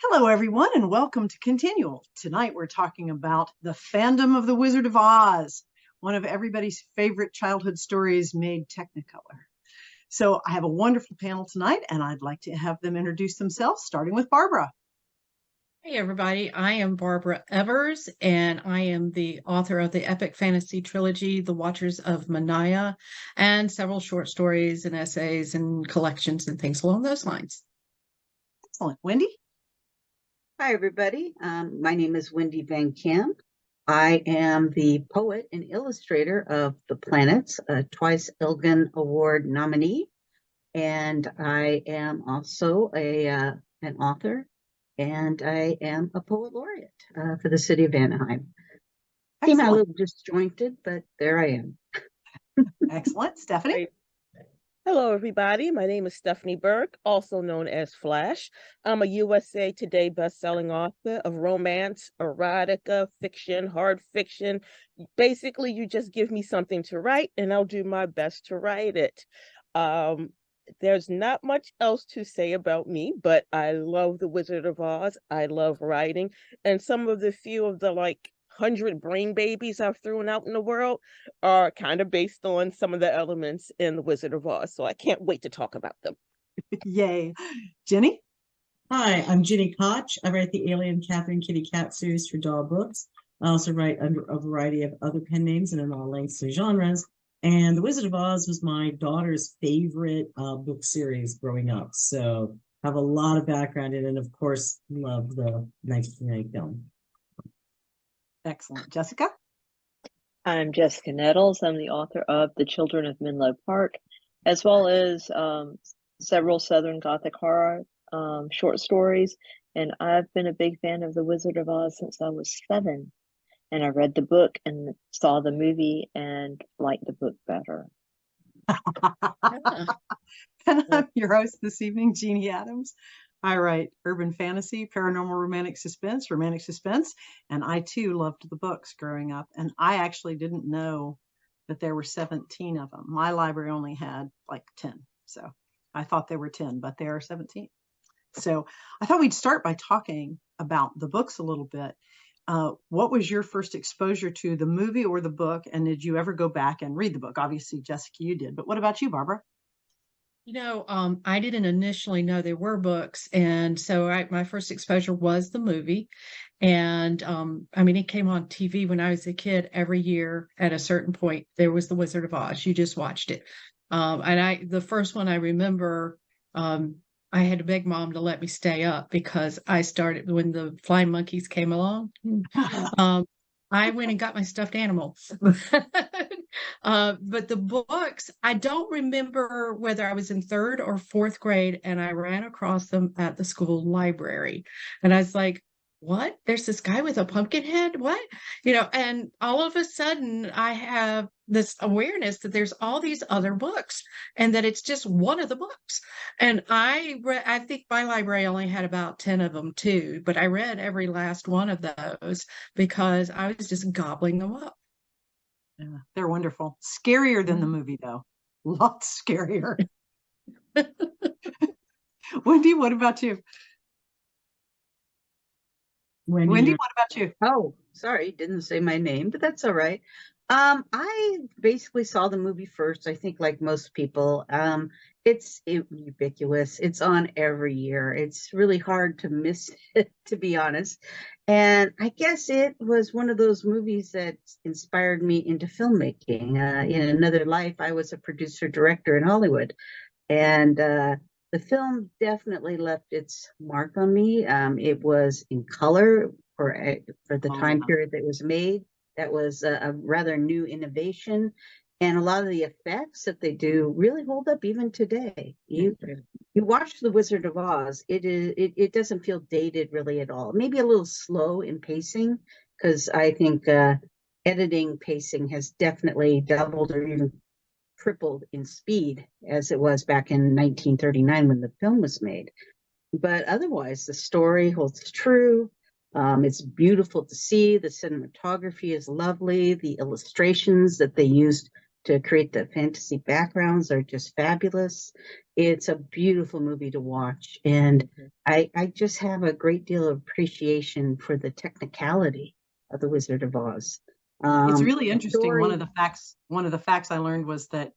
Hello, everyone, and welcome to Continual. Tonight, we're talking about the fandom of The Wizard of Oz, one of everybody's favorite childhood stories made Technicolor. So I have a wonderful panel tonight, and I'd like to have them introduce themselves, starting with Barbara. Hey, everybody. I am Barbara Evers, and I am the author of the epic fantasy trilogy, The Watchers of Manaya, and several short stories and essays and collections and things along those lines. Excellent. Wendy? Hi, everybody. My name is Wendy Van Camp. I am the poet and illustrator of The Planets, a twice Elgin Award nominee, and I am also an author, and I am a poet laureate for the city of Anaheim. Came out a little disjointed, but there I am. Excellent. Stephanie? Hello, everybody. My name is Stephanie Burke, also known as Flash. I'm a USA Today bestselling author of romance, erotica, fiction, hard fiction. Basically, you just give me something to write, and I'll do my best to write it. There's not much else to say about me, but I love The Wizard of Oz. I love writing, and some of the few of the 100 brain babies I've thrown out in the world are kind of based on some of the elements in The Wizard of Oz. So I can't wait to talk about them. Yay. Jenny? Hi, I'm Gini Koch. I write the Alien Catherine Kitty Cat series for Doll Books. I also write under a variety of other pen names and in all lengths and genres. And The Wizard of Oz was my daughter's favorite book series growing up. So I have a lot of background in it, and of course, love the 1990 film. Excellent. Jessica? I'm Jessica Nettles. I'm the author of The Children of Menlo Park, as well as several Southern Gothic horror short stories. And I've been a big fan of The Wizard of Oz since I was 7. And I read the book and saw the movie and liked the book better. And I'm your host this evening, Jeanne Adams. I write urban fantasy, paranormal romantic suspense, and I too loved the books growing up. And I actually didn't know that there were 17 of them. My library only had 10, so I thought there were 10, but there are 17. So I thought we'd start by talking about the books a little bit. What was your first exposure to the movie or the book, and did you ever go back and read the book? Obviously, Jessica, you did, but what about you, Barbara? I didn't initially know there were books, and so my first exposure was the movie. And it came on TV when I was a kid. Every year at a certain point, there was The Wizard of Oz. You just watched it. The first one I remember, I had to beg Mom to let me stay up because I started when the flying monkeys came along. I went and got my stuffed animal. But the books, I don't remember whether I was in 3rd or 4th grade, and I ran across them at the school library. And I was like, what? There's this guy with a pumpkin head? What? And all of a sudden I have this awareness that there's all these other books and that it's just one of the books. And I think my library only had about 10 of them too, but I read every last one of those because I was just gobbling them up. Yeah, they're wonderful. Scarier than the movie, though. Lots scarier. Wendy, what about you? Wendy, what about you? Oh, sorry, didn't say my name, but that's all right. I basically saw the movie first, I think like most people. It's ubiquitous. It's on every year. It's really hard to miss it, to be honest. And I guess it was one of those movies that inspired me into filmmaking. In another life, I was a producer director in Hollywood. And the film definitely left its mark on me. It was in color for the time period that it was made. That was a rather new innovation, and a lot of the effects that they do really hold up even today. You watch The Wizard of Oz; it doesn't feel dated really at all. Maybe a little slow in pacing, because I think editing pacing has definitely doubled or even tripled in speed as it was back in 1939 when the film was made. But otherwise, the story holds true. It's beautiful to see. The cinematography is lovely. The illustrations that they used to create the fantasy backgrounds are just fabulous. It's a beautiful movie to watch, and I just have a great deal of appreciation for the technicality of The Wizard of Oz. It's really interesting. story- One of the facts I learned was that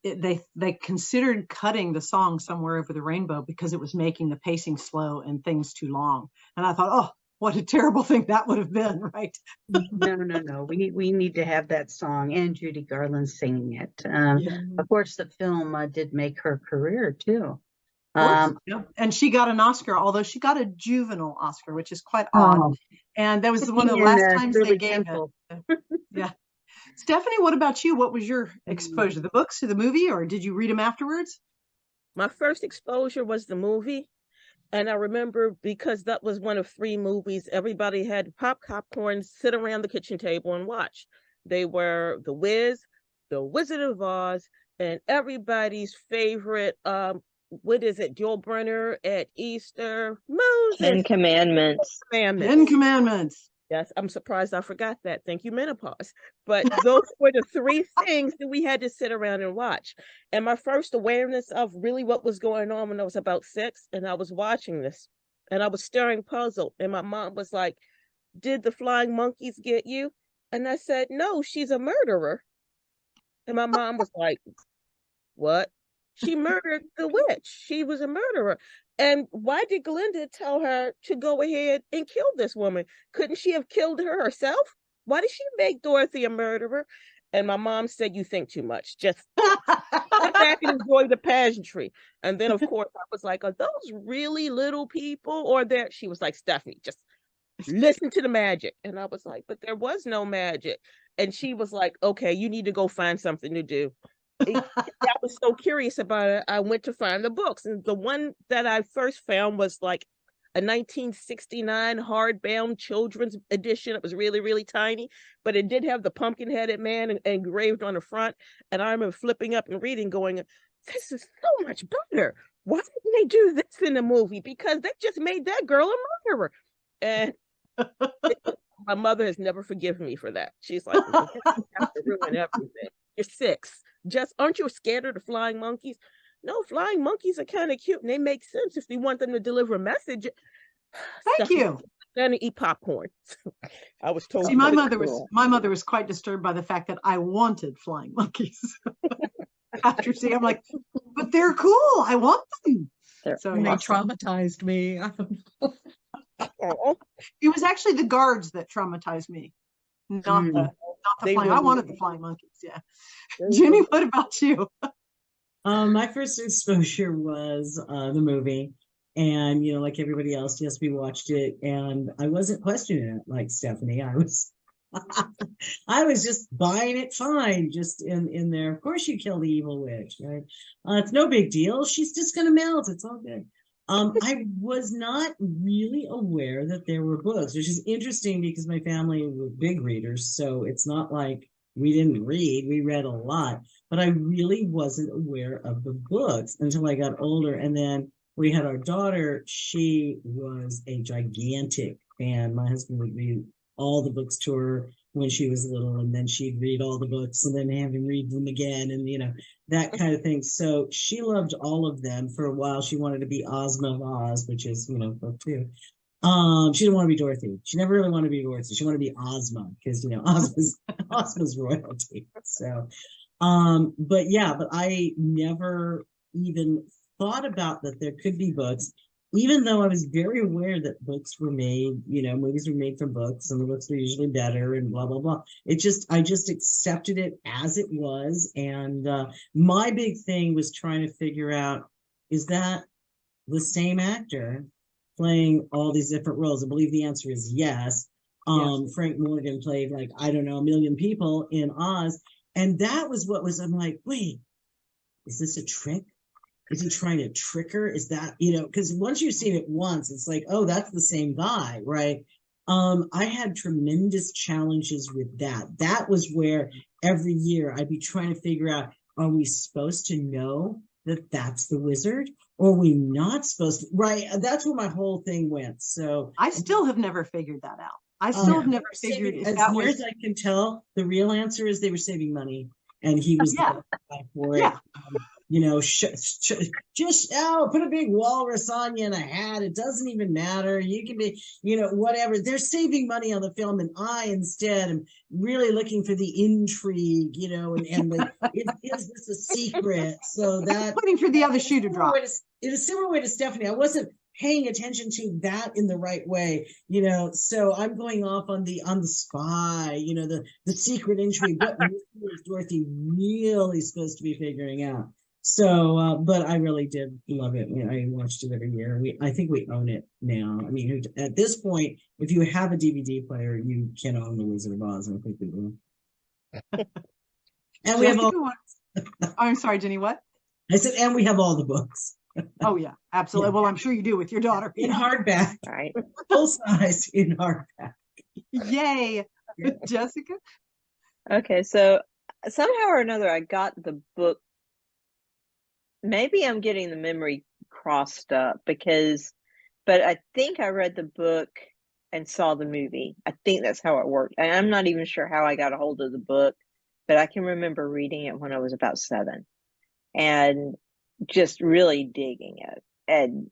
they considered cutting the song Somewhere Over the Rainbow because it was making the pacing slow and things too long. And I thought, oh, what a terrible thing that would have been, right? No. We need to have that song and Judy Garland singing it. Yeah. Of course, the film did make her career too. Yeah. And she got an Oscar, although she got a juvenile Oscar, which is quite odd. And that was one of the last times they gave it. Yeah. Stephanie, what about you? What was your exposure? The books to the movie, or did you read them afterwards? My first exposure was the movie. And I remember because that was one of 3 movies, everybody had popcorn, sit around the kitchen table and watch. They were The Wiz, The Wizard of Oz, and everybody's favorite, what is it, Joel Brenner at Easter, Moses. 10 Commandments. 10 Commandments. Yes, I'm surprised I forgot that. Thank you, menopause. But those were the 3 things that we had to sit around and watch. And my first awareness of really what was going on when I was about 6, and I was watching this, and I was staring puzzled. And my mom was like, "Did the flying monkeys get you?" And I said, "No, she's a murderer." And my mom was like, "What?" She murdered the witch. She was a murderer. And why did Glinda tell her to go ahead and kill this woman? Couldn't she have killed her herself? Why did she make Dorothy a murderer? And my mom said, "You think too much. Just sit back and enjoy the pageantry." And then, of course, I was like, "Are those really little people?" Or there, she was like, "Stephanie, just listen to the magic." And I was like, "But there was no magic." And she was like, "Okay, you need to go find something to do." I was so curious about it. I went to find the books, and the one that I first found was like a 1969 hardbound children's edition. It was really, really tiny, but it did have the pumpkin-headed man engraved on the front. And I remember flipping up and reading, going, "This is so much better. Why didn't they do this in the movie? Because they just made that girl a murderer." And my mother has never forgiven me for that. She's like, "You have to ruin everything. You're 6. Just aren't you scared of the flying monkeys?" No, flying monkeys are kind of cute, and they make sense if you want them to deliver a message. Thank you. Then eat popcorn. I was told. See, my mother was quite disturbed by the fact that I wanted flying monkeys. After seeing, I'm like, "But they're cool. I want them." So They yeah. traumatized me. It was actually the guards that traumatized me, not the flying. I wanted the flying monkeys. Yeah. Ginny, what about you? My first exposure was the movie, and like everybody else, yes, we watched it, and I wasn't questioning it like Stephanie. I was just buying it fine, just in there. Of course, you kill the evil witch, right? It's no big deal. She's just gonna melt. It's all good. I was not really aware that there were books, which is interesting because my family were big readers, so it's not like we didn't read. We read a lot, but I really wasn't aware of the books until I got older. And then we had our daughter. She was a gigantic fan. My husband would read all the books to her when she was little, and then she'd read all the books and then have him read them again, and that kind of thing. So she loved all of them. For a while she wanted to be Ozma of Oz, which is book 2. She didn't want to be Dorothy. She never really wanted to be Dorothy. She wanted to be Ozma because Ozma's royalty. So but I never even thought about that there could be books, even though I was very aware that books were made, movies were made from books, and the books were usually better and blah, blah, blah. I just accepted it as it was. And my big thing was trying to figure out, is that the same actor playing all these different roles? I believe the answer is yes. Yes. Frank Morgan played a million people in Oz. And that was I'm like, wait, is this a trick? Is he trying to trick her? Is that, because once you've seen it once, it's like, oh, that's the same guy, right? I had tremendous challenges with that. That was where every year I'd be trying to figure out, are we supposed to know that that's the wizard? Or are we not supposed to? Right. That's where my whole thing went. So I still have never figured that out. I still have They never were figured saving, if as that near was. as I can tell, the real answer is they were saving money, and he was the Yeah. guy for it. Yeah. You know, just put a big walrus on you in a hat. It doesn't even matter. You can be, you know, whatever. They're saving money on the film, and I instead am really looking for the intrigue, you know, and the is this a secret? So that Waiting for the other shoe to drop. In a similar way to Stephanie, I wasn't paying attention to that in the right way, you know. So I'm going off on the spy, you know, the secret intrigue. What is Dorothy really supposed to be figuring out? So, but I really did love it. You know, I watched it every year. I think we own it now. I mean, at this point, if you have a DVD player, you can own The Wizard of Oz. I think we do. And we have all. I'm sorry, Jenny. What? I said, and we have all the books. Oh yeah, absolutely. Yeah. Well, I'm sure you do with your daughter. In hardback, Right. full size in hardback. Yay, Yeah. Jessica. Okay, so somehow or another, I got the book. Maybe I'm getting the memory crossed up but I think I read the book and saw the movie. I think that's how it worked. And I'm not even sure how I got a hold of the book, but I can remember reading it when I was about 7 and just really digging it. And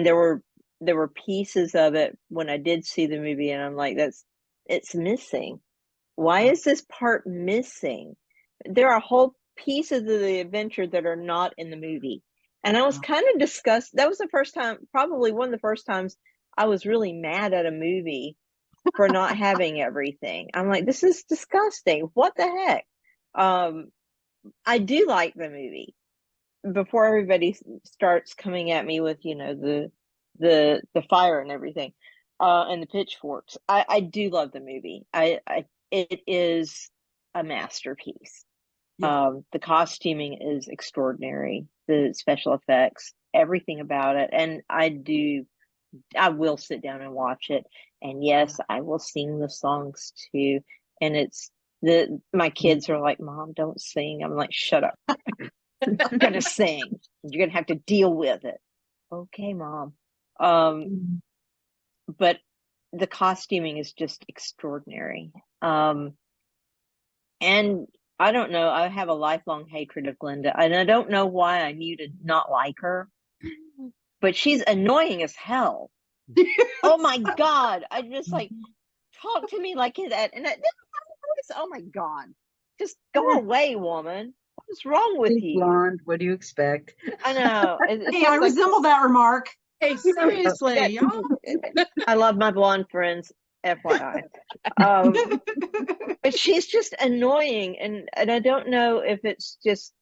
there were pieces of it when I did see the movie, and I'm like, it's missing. Why is this part missing? There are whole pieces of the adventure that are not in the movie. And I was kind of disgusted. That was the first time, probably one of the first times I was really mad at a movie for not having everything. I'm like, this is disgusting. What the heck? I do like the movie. Before everybody starts coming at me with, you know, the fire and everything, and the pitchforks, I do love the movie. It is a masterpiece. Yeah. The costuming is extraordinary. The special effects, everything about it. And I will sit down and watch it. And yes, I will sing the songs too. And my kids are like, Mom, don't sing. I'm like, shut up. I'm gonna sing. You're gonna have to deal with it. Okay, Mom. But the costuming is just extraordinary. And I don't know, I have a lifelong hatred of Glinda, and I don't know why I knew to not like her, but she's annoying as hell. Oh my God. I just like, talk to me like that. And oh my God, just go away, woman. What's wrong with you? Blonde, what do you expect? I know. Hey, I resemble that remark. Hey, seriously, y'all. I love my blonde friends, FYI. But she's just annoying, and I don't know if it's just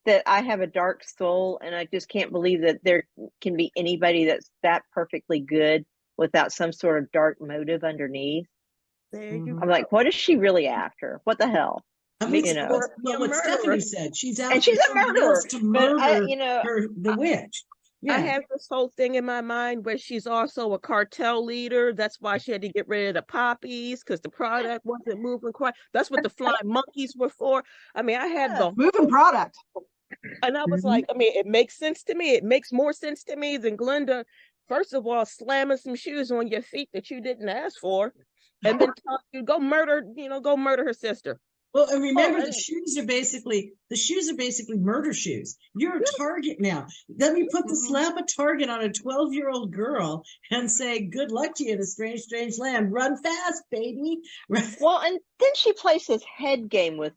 that I have a dark soul, and I just can't believe that there can be anybody that's that perfectly good without some sort of dark motive underneath. There you I'm like, what is she really after? What the hell? I mean, You know. what Stephanie said, she's out And she's a murderer. to murder But the witch. Yeah. I have this whole thing in my mind where she's also a cartel leader. That's why she had to get rid of the poppies because the product wasn't moving quite. That's what the flying monkeys were for. I mean, I had the Moving product. and I was like, I mean, it makes sense to me. It makes more sense to me than Glinda, first of all, slamming some shoes on your feet that you didn't ask for, and then telling you go murder her sister. Well, and remember, the shoes are basically murder shoes. You're a target now. Let me slap a target on a 12-year-old girl and say, "Good luck to you in a strange, strange land. Run fast, baby." Well, and then she plays this head game with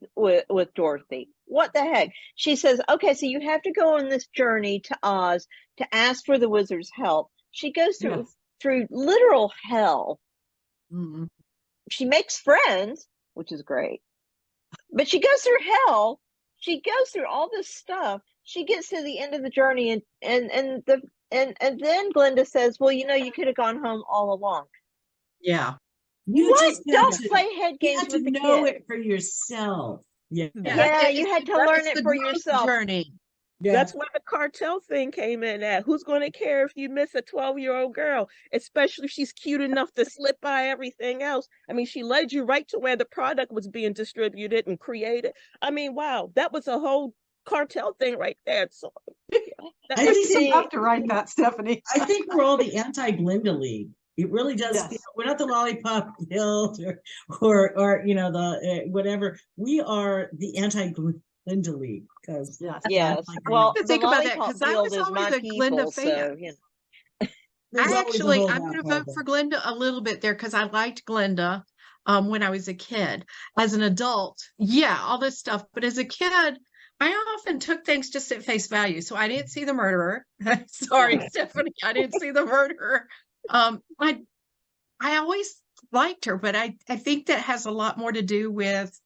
Dorothy. What the heck? She says, "Okay, so you have to go on this journey to Oz to ask for the wizard's help." She goes through literal hell. Mm-hmm. She makes friends, which is great. But she goes through hell. She goes through all this stuff. She gets to the end of the journey, and then Glinda says, "Well, you know, you could have gone home all along." Yeah. Don't play head games with the You had to know kid. it for yourself. Yeah. Yeah, you had to learn it for yourself. Journey. Yeah. That's where the cartel thing came in at. Who's going to care if you miss a 12-year-old girl, especially if she's cute enough to slip by everything else? I mean, she led you right to where the product was being distributed and created. I mean, wow, that was a whole cartel thing right there. So, I think You have to write that, Stephanie. I think we're all the anti-Glinda League. It really does Yes. feel, we're not the lollipop guild or you know, the whatever. We are the anti-Glinda League because Yes. Yes. like, Well, To the think about that lollipop because I guild was is always my a Glinda people, fan. so you know. there's I always a actually, I'm holdout, going to vote Barbara. for Glinda a little bit there because I liked Glinda when I was a kid. As an adult, yeah, all this stuff. But as a kid, I often took things just at face value. So I didn't see the murderer. Sorry, Yeah. Stephanie, I didn't see the murderer. I always liked her, but I think that has a lot more to do with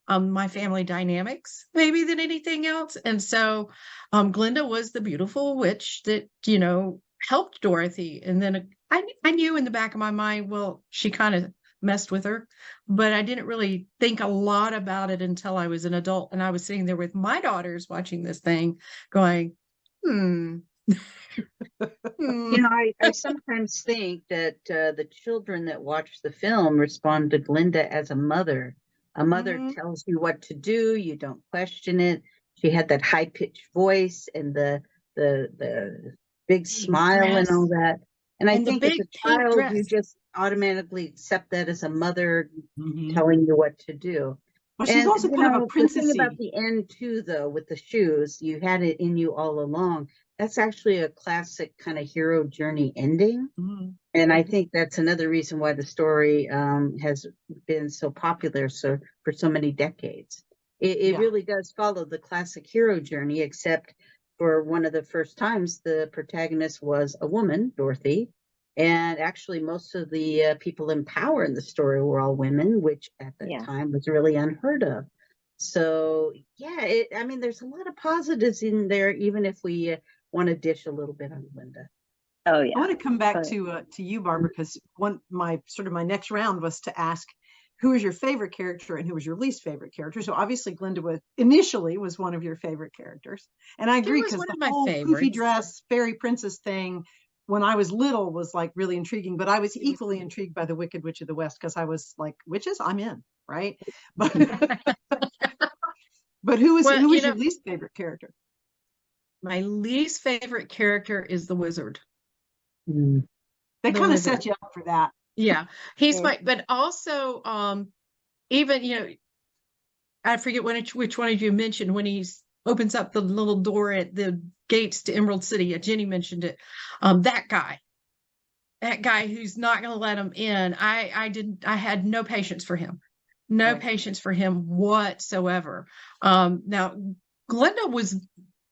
my family dynamics maybe than anything else. And so Glinda was the beautiful witch that, you know, helped Dorothy. And then I knew in the back of my mind, well, she kind of messed with her, but I didn't really think a lot about it until I was an adult and I was sitting there with my daughters watching this thing going, hmm. You know, I sometimes think that the children that watch the film respond to Glinda as a mother. A mother Mhm. tells you what to do, you don't question it. She had that high pitched voice and the big smile and all that. And I And the think as big a pink child, you dress. just automatically accept that as a mother Mhm. telling you what to do. Well, she's And also you kind of a know, the thing about princessy. the end too, though, with the shoes, you had it in you all along. That's actually a classic kind of hero journey ending. Mhm. And I think that's another reason why the story has been so popular for so many decades. It Yeah. really does follow the classic hero journey, except for one of the first times the protagonist was a woman, Dorothy. And actually, most of the people in power in the story were all women, which at that Yeah. time was really unheard of. So, yeah, I mean, there's a lot of positives in there, even if we want to dish a little bit on Linda. Oh I yeah. want to come back But to you, Barbara, because my next round was to ask who is your favorite character and who was your least favorite character. So obviously Glinda was one of your favorite characters, and I She agree was because one the of my whole poofy favorites. dress fairy princess thing when I was little was like really intriguing. But I was equally intrigued by the Wicked Witch of the West because I was like, witches, I'm in, right? But but who was Well, you know, your least favorite character? my least favorite character is the wizard. Mm. They The kind of wizard. set you up for that. Yeah, he's my. Mhm. But also, even you know, I forget which one of you mentioned when he opens up the little door at the gates to Emerald City. Jenny mentioned it. That guy who's not going to let him in. I had no patience for him. No Right. patience for him whatsoever. Now Glinda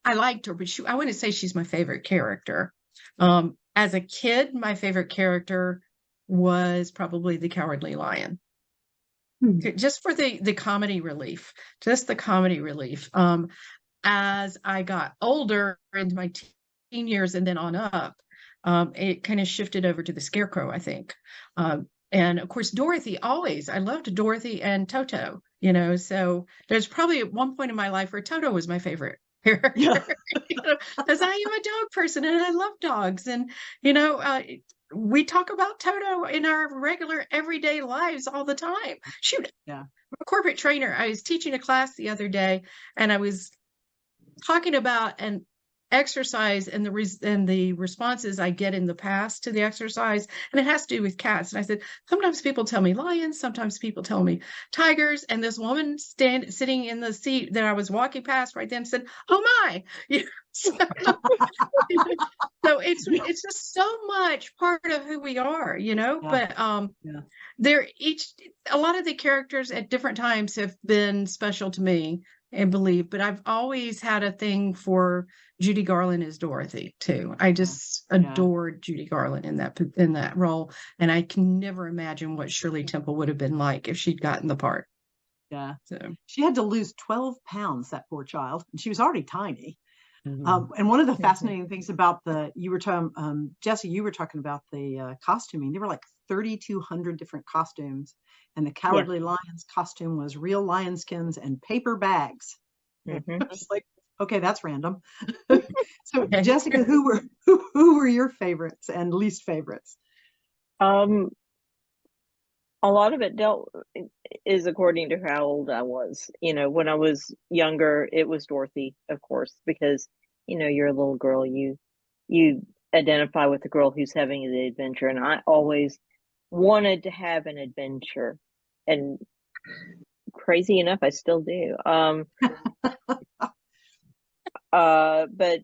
I liked her, but I wouldn't say she's my favorite character. As a kid, my favorite character was probably the Cowardly Lion. Hmm. Just for the comedy relief, just the comedy relief. As I got older into my teen years and then on up, it kind of shifted over to the Scarecrow, I think. And of course, I loved Dorothy and Toto, you know, so there's probably at one point in my life where Toto was my favorite character, Yeah. you know, as I am a dog person and I love dogs. And, you know, we talk about Toto in our regular everyday lives all the time. Shoot, Yeah. I'm a corporate trainer. I was teaching a class the other day and I was talking about an exercise and the responses I get in the past to the exercise, and it has to do with cats. And I said, sometimes people tell me lions, sometimes people tell me tigers. And this woman sitting in the seat that I was walking past right then said, "Oh my!" So, so it's just so much part of who we are, you know. Yeah. But Yeah. a lot of the characters at different times have been special to me and believe, but I've always had a thing for Judy Garland as Dorothy too. I just adored Judy Garland in that role, and I can never imagine what Shirley Temple would have been like if she'd gotten the part. Yeah. So She had to lose 12 pounds, that poor child, and she was already tiny. Mhm. And one of the fascinating things about Jesse, you were talking about the costuming. There were like 3,200 different costumes, and the Cowardly Lion's costume was real lion skins and paper bags. Mhm. It's like, okay, that's random. So, Okay. Jessica, who were your favorites and least favorites? A lot of it is according to how old I was. You know, when I was younger, it was Dorothy, of course, because, you know, you're a little girl, you identify with the girl who's having the adventure, and I always wanted to have an adventure, and crazy enough, I still do. But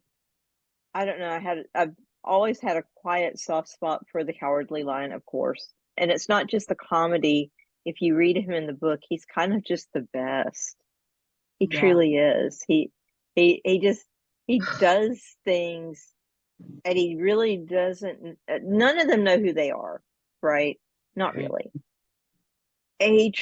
I don't know. I've always had a quiet soft spot for the Cowardly Lion, of course, and it's not just the comedy. If you read him in the book, he's kind of just the best. He truly is. He does things, and he really doesn't. None of them know who they are, right? Not really. And he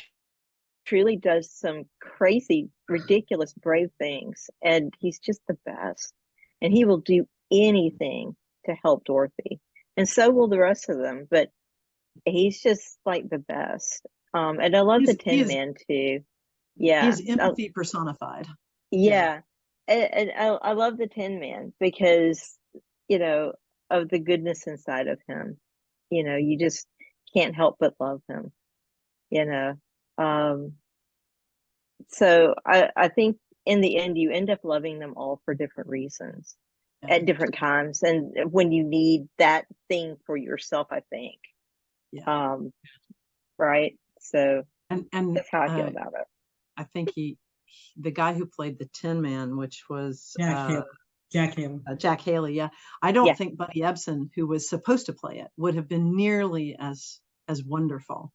truly does some crazy, ridiculous, brave things, and he's just the best. And he will do anything to help Dorothy, and so will the rest of them. But he's just like the best. And I love the Tin Man too. Yeah, he's empathy personified. Yeah, and I love the Tin Man because, you know, of the goodness inside of him. You know, you just can't help but love him. You know, so I think in the end you end up loving them all for different reasons at different times, and when you need that thing for yourself, I think. Right. So and that's how I feel about it. I think the guy who played the Tin Man, which was Jack Haley. Jack Haley, yeah. I don't think Buddy Ebsen, who was supposed to play it, would have been nearly as wonderful.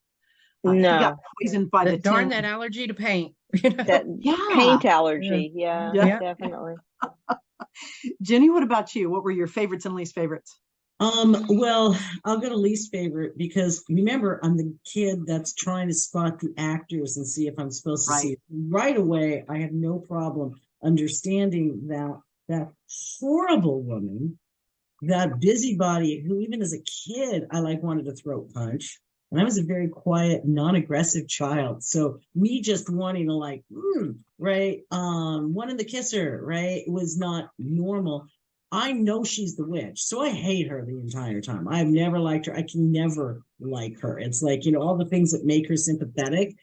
No, he got poisoned by the darn tin. that allergy to paint. You know? Paint allergy, definitely. Jenny, what about you? What were your favorites and least favorites? Well, I'll go to least favorite because remember, I'm the kid that's trying to spot the actors and see if I'm supposed to see it. Right away. I have no problem understanding that horrible woman, that busybody who even as a kid, I wanted to throat punch. And I was a very quiet, non-aggressive child. So me just wanting to wanting to kiss her, right, was not normal. I know she's the witch, so I hate her the entire time. I've never liked her. I can never like her. It's like, all the things that make her sympathetic,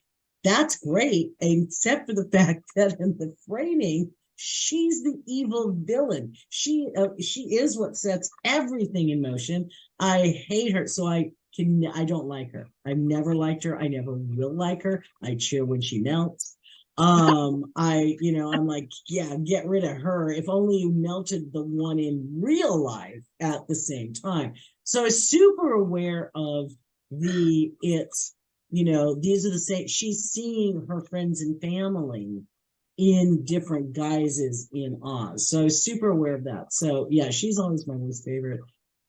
that's great, except for the fact that in the framing, she's the evil villain. She is what sets everything in motion. I hate her, so I don't like her. I've never liked her. I never will like her. I cheer when she melts. I'm like, get rid of her. If only you melted the one in real life at the same time. So I was super aware of these are the same. She's seeing her friends and family in different guises in Oz. So I was super aware of that. So yeah, she's always my least favorite.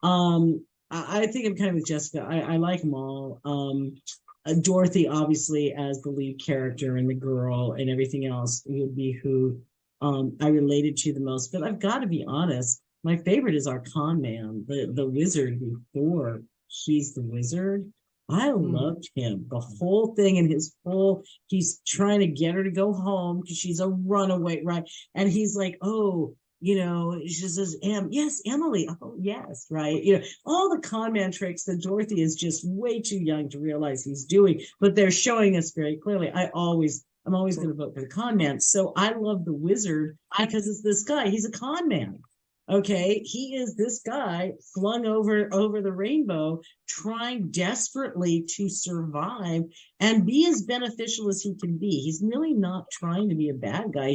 I think I'm kind of with Jessica. I like them all. Dorothy, obviously, as the lead character, and the girl and everything else would be who I related to the most. But I've got to be honest, my favorite is our con man, the wizard before he's the wizard. I loved him. The whole thing and he's trying to get her to go home because she's a runaway, right? And he's like, she says, yes, Emily. Oh, yes, right. All the con man tricks that Dorothy is just way too young to realize he's doing, but they're showing us very clearly. I'm always going to vote for the con man. So I love the wizard because it's this guy. He's a con man. Okay, he is this guy flung over the rainbow, trying desperately to survive and be as beneficial as he can be. He's really not trying to be a bad guy.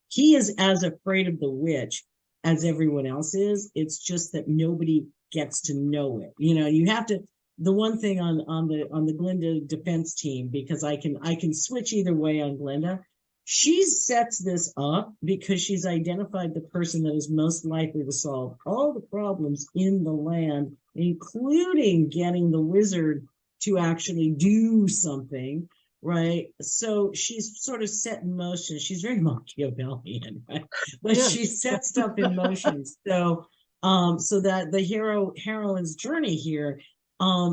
He is as afraid of the witch as everyone else is. It's just that nobody gets to know it. You have to. The one thing on the Glinda defense team, because I can switch either way on Glinda. She sets this up because she's identified the person that is most likely to solve all the problems in the land, including getting the wizard to actually do something. Right. So she's sort of set in motion. She's very Machiavellian, right? But she sets stuff in motion. So that the heroine's journey here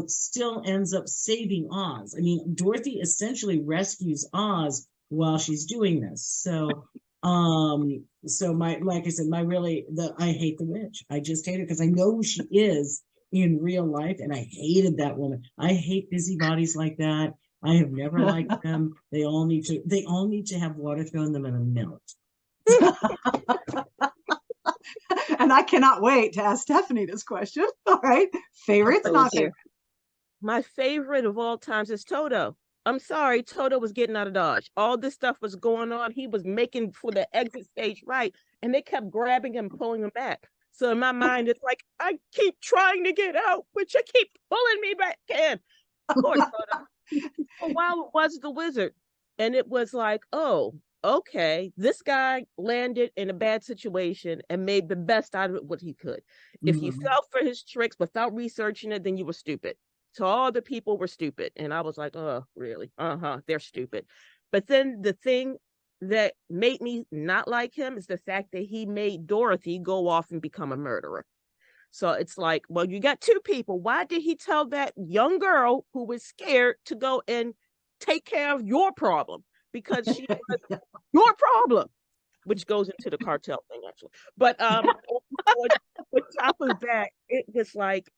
still ends up saving Oz. I mean, Dorothy essentially rescues Oz while she's doing this. So like I said, I hate the witch. I just hate her because I know who she is in real life, and I hated that woman. I hate busybodies like that. I have never liked them. They all need to have water thrown them in a melt. And I cannot wait to ask Stephanie this question. All right. Favorites, Oh not dear. favorites. My favorite of all times is Toto. I'm sorry, Toto was getting out of Dodge. All this stuff was going on. He was making for the exit stage right, and they kept grabbing him, pulling him back. So in my mind, it's like, I keep trying to get out, but you keep pulling me back in. Poor Toto. For a while, it was the wizard. And it was like, oh, okay, this guy landed in a bad situation and made the best out of it what he could. If you fell for his tricks without researching it, then you were stupid. So all the people were stupid. And I was like, oh, really? They're stupid. But then the thing that made me not like him is the fact that he made Dorothy go off and become a murderer. So it's like, well, you got two people. Why did he tell that young girl who was scared to go and take care of your problem? Because she was your problem, which goes into the cartel thing, actually. But on top of that, it was like,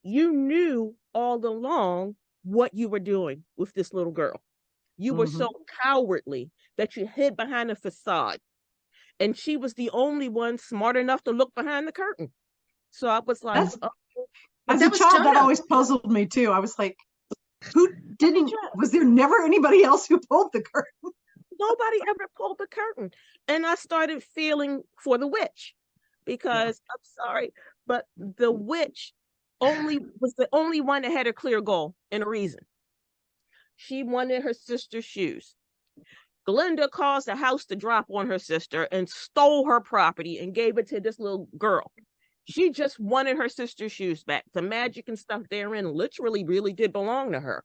you knew all along what you were doing with this little girl. You were so cowardly that you hid behind a facade. And she was the only one smart enough to look behind the curtain. So I was like, as a child, that always puzzled me too. I was like, was there never anybody else who pulled the curtain? Nobody ever pulled the curtain. And I started feeling for the witch because I'm sorry, but the witch was the only one that had a clear goal and a reason. She wanted her sister's shoes. Glinda caused the house to drop on her sister and stole her property and gave it to this little girl. She just wanted her sister's shoes back. The magic and stuff therein literally really did belong to her.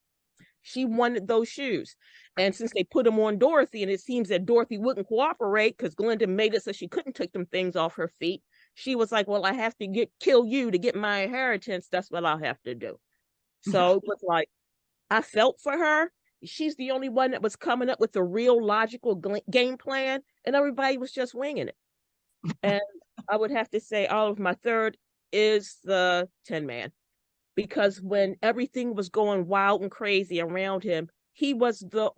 She wanted those shoes. And since they put them on Dorothy, and it seems that Dorothy wouldn't cooperate because Glinda made it so she couldn't take them things off her feet, she was like, well, I have to kill you to get my inheritance. That's what I'll have to do. So it was like, I felt for her. She's the only one that was coming up with a real logical game plan, and everybody was just winging it. And I would have to say my third is the Tin Man, because when everything was going wild and crazy around him, he was the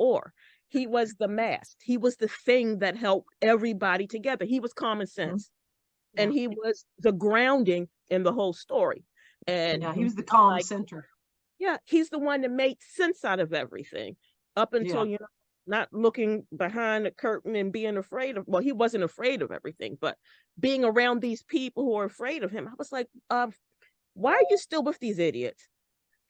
he was the mast, he was the thing that helped everybody together. He was common sense, and he was the grounding in the whole story. And he was the calm center. Yeah, he's the one that made sense out of everything up until, not looking behind the curtain and being afraid of, well, he wasn't afraid of everything, but being around these people who are afraid of him. I was like, why are you still with these idiots?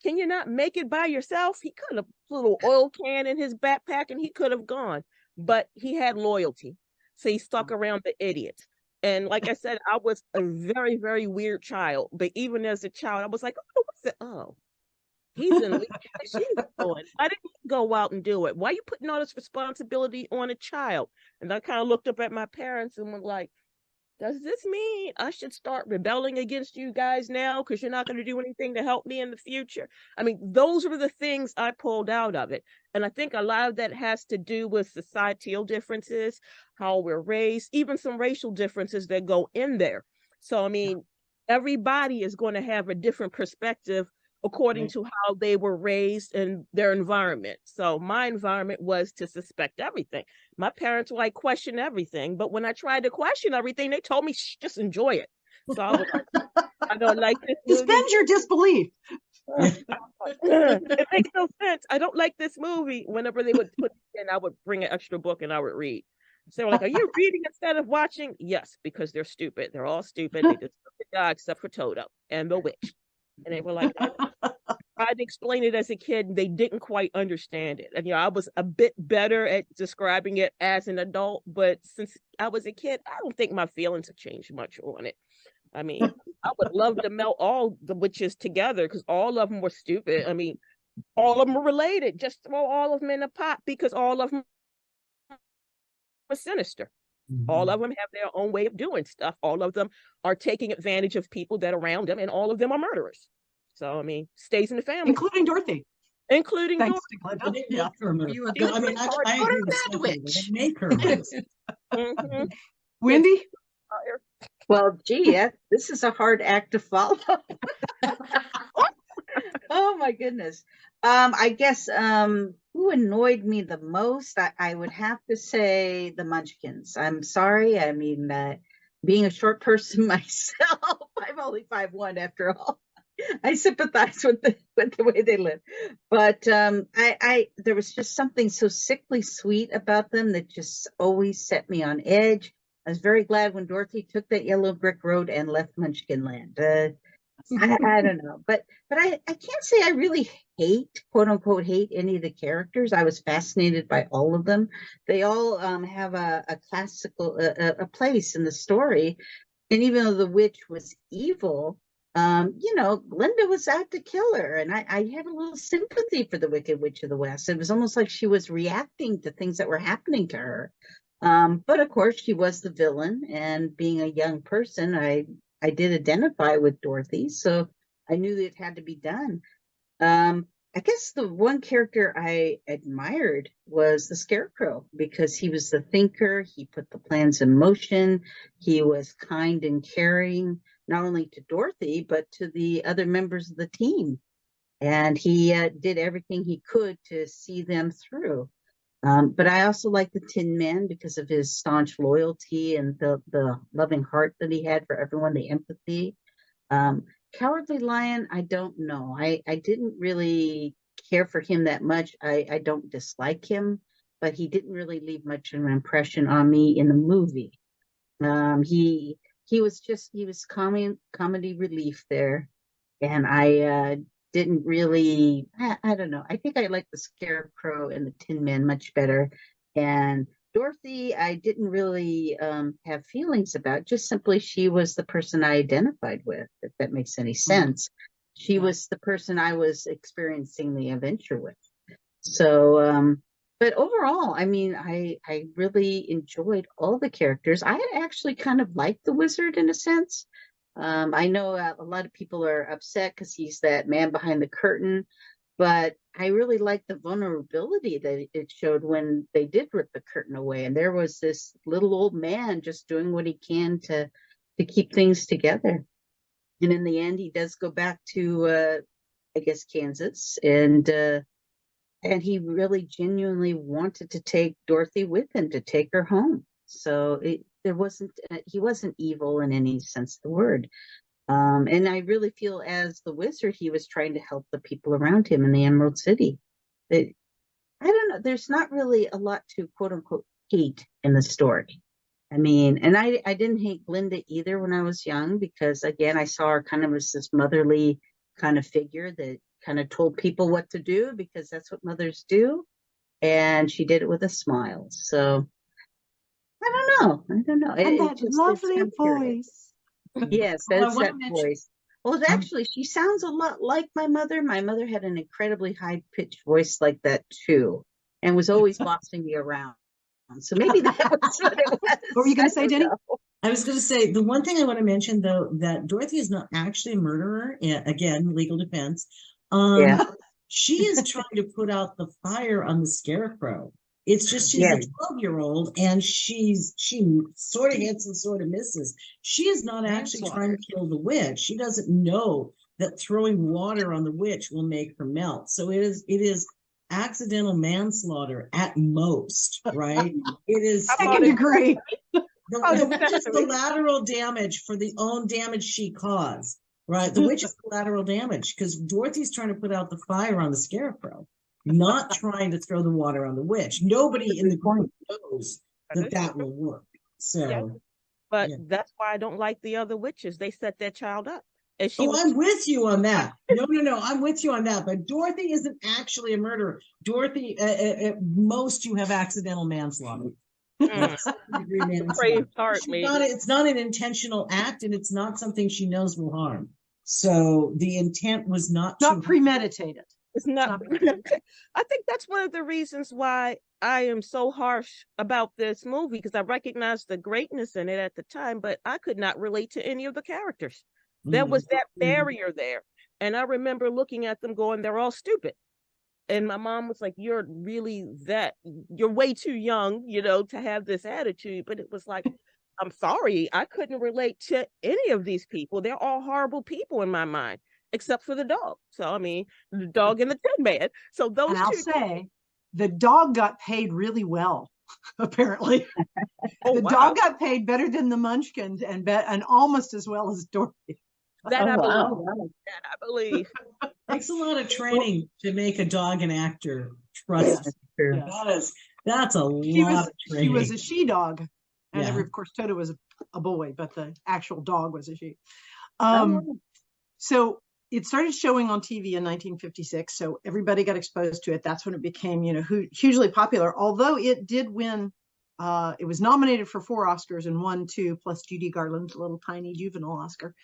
Can you not make it by yourself? He could have put a little oil can in his backpack and he could have gone, but he had loyalty. So he stuck around the idiots. And like I said, I was a very, very weird child, but even as a child, I was like, he's in she's doing. Why didn't he go out and do it? Why are you putting all this responsibility on a child? And I kind of looked up at my parents and was like, does this mean I should start rebelling against you guys now because you're not going to do anything to help me in the future? I mean, those were the things I pulled out of it. And I think a lot of that has to do with societal differences, how we're raised, even some racial differences that go in there. So, I mean, everybody is going to have a different perspective according to how they were raised in their environment. So my environment was to suspect everything. My parents were like, question everything. But when I tried to question everything, they told me, just enjoy it. So I was like, I don't like this movie. Suspend your disbelief. It makes no sense. I don't like this movie. Whenever they would put it in, I would bring an extra book and I would read. So they were like, are you reading instead of watching? Yes, because they're stupid. They're all stupid. They just die except for Toto and the witch. And they were like, I tried to explain it as a kid, and they didn't quite understand it. And I was a bit better at describing it as an adult, but since I was a kid, I don't think my feelings have changed much on it. I mean, I would love to melt all the witches together because all of them were stupid. I mean, all of them were related. Just throw all of them in a pot because all of them were sinister. All of them have their own way of doing stuff. All of them are taking advantage of people that are around them, and all of them are murderers. So, I mean, stays in the family. Including Dorothy. Including Thanks Dorothy. to Glinda. Yeah. I mean, I agree with Stephanie. They make her. Wendy? Well, gee, this is a hard act to follow. Oh my goodness. I guess who annoyed me the most, I would have to say the Munchkins. I'm sorry. I mean, being a short person myself, I'm only 5'1" after all. I sympathize with the way they live, but I there was just something so sickly sweet about them that just always set me on edge. I was very glad when Dorothy took that yellow brick road and left Munchkin Land. I don't know, but I can't say I really hate, quote unquote, hate any of the characters. I was fascinated by all of them. They all have a classical a place in the story, and even though the witch was evil, Glinda was out to kill her, and I had a little sympathy for the Wicked Witch of the West. It was almost like she was reacting to things that were happening to her. But of course, she was the villain, and being a young person, I did identify with Dorothy, so I knew that it had to be done. I guess the one character I admired was the Scarecrow, because he was the thinker, he put the plans in motion, he was kind and caring, not only to Dorothy, but to the other members of the team. And he did everything he could to see them through. But I also like the Tin Man because of his staunch loyalty and the loving heart that he had for everyone, the empathy. Cowardly Lion, I don't know. I didn't really care for him that much. I don't dislike him, but he didn't really leave much of an impression on me in the movie. He was comedy relief there, and I didn't really, I don't know. I think I like the Scarecrow and the Tin Man much better. And Dorothy, I didn't really have feelings about. Just simply, she was the person I identified with, if that makes any sense. She was the person I was experiencing the adventure with. So, but overall, I mean, I really enjoyed all the characters. I actually kind of liked the wizard in a sense. I know a lot of people are upset because he's that man behind the curtain, but I really liked the vulnerability that it showed when they did rip the curtain away. And there was this little old man just doing what he can to keep things together. And in the end, he does go back to, I guess, Kansas, and he really genuinely wanted to take Dorothy with him, to take her home. So he wasn't evil in any sense of the word. And I really feel as the wizard, he was trying to help the people around him in the Emerald City. I don't know, there's not really a lot to quote unquote hate in the story. I mean, and I didn't hate Glinda either when I was young, because again, I saw her kind of as this motherly kind of figure that kind of told people what to do, because that's what mothers do. And she did it with a smile. So I don't know. And that lovely voice. Yes, that's that voice. Well, actually, she sounds a lot like my mother. My mother had an incredibly high-pitched voice like that too, and was always bossing me around. So maybe that was what it was. What were you going to say, Jenny? I was going to say, the one thing I want to mention, though, that Dorothy is not actually a murderer. Again, legal defense. She is trying to put out the fire on the Scarecrow. It's just she's a 12-year-old, and she sort of hits and sort of misses. She is not actually trying to kill the witch. She doesn't know that throwing water on the witch will make her melt. So it is accidental manslaughter at most, right? It is second degree. The witch is collateral damage for the own damage she caused, right? The witch is collateral damage because Dorothy's trying to put out the fire on the Scarecrow, not trying to throw the water on the witch. Nobody in the group knows that will work. So, but that's why I don't like the other witches. They set that child up. I'm with you on that. No, I'm with you on that. But Dorothy isn't actually a murderer. Dorothy, at most, you have accidental manslaughter. It's not an intentional act, and it's not something she knows will harm. So the intent was not premeditated. It's not premeditated. I think that's one of the reasons why I am so harsh about this movie, because I recognized the greatness in it at the time, but I could not relate to any of the characters. There was that barrier there. And I remember looking at them going, they're all stupid. And my mom was like, you're way too young, to have this attitude. But it was like, I'm sorry, I couldn't relate to any of these people. They're all horrible people in my mind, except for the dog. So, I mean, the dog and the Tin Man. So those and I'll say, the dog got paid really well. apparently. Oh, The wow. dog got paid better than the Munchkins and almost as well as Dorothy. That I believe. wow. That I believe. Takes a lot of training to make a dog an actor. Trust Yes. me. Yes. That's a She lot was of training. a she dog, and Yeah. of course Toto was a boy, but the actual dog was a she. Oh, So it started showing on TV in 1956, so everybody got exposed to it. That's when it became, hugely popular. Although it did win, it was nominated for 4 Oscars and won 2, plus Judy Garland's little tiny juvenile Oscar.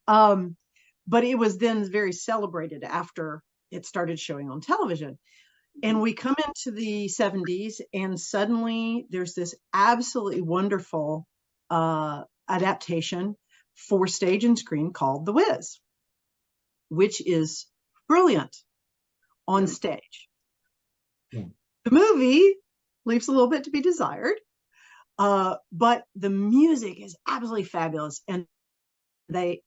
But it was then very celebrated after it started showing on television. And we come into the 70s, and suddenly there's this absolutely wonderful adaptation for stage and screen called The Wiz, which is brilliant on stage. Yeah. The movie leaves a little bit to be desired, but the music is absolutely fabulous, and they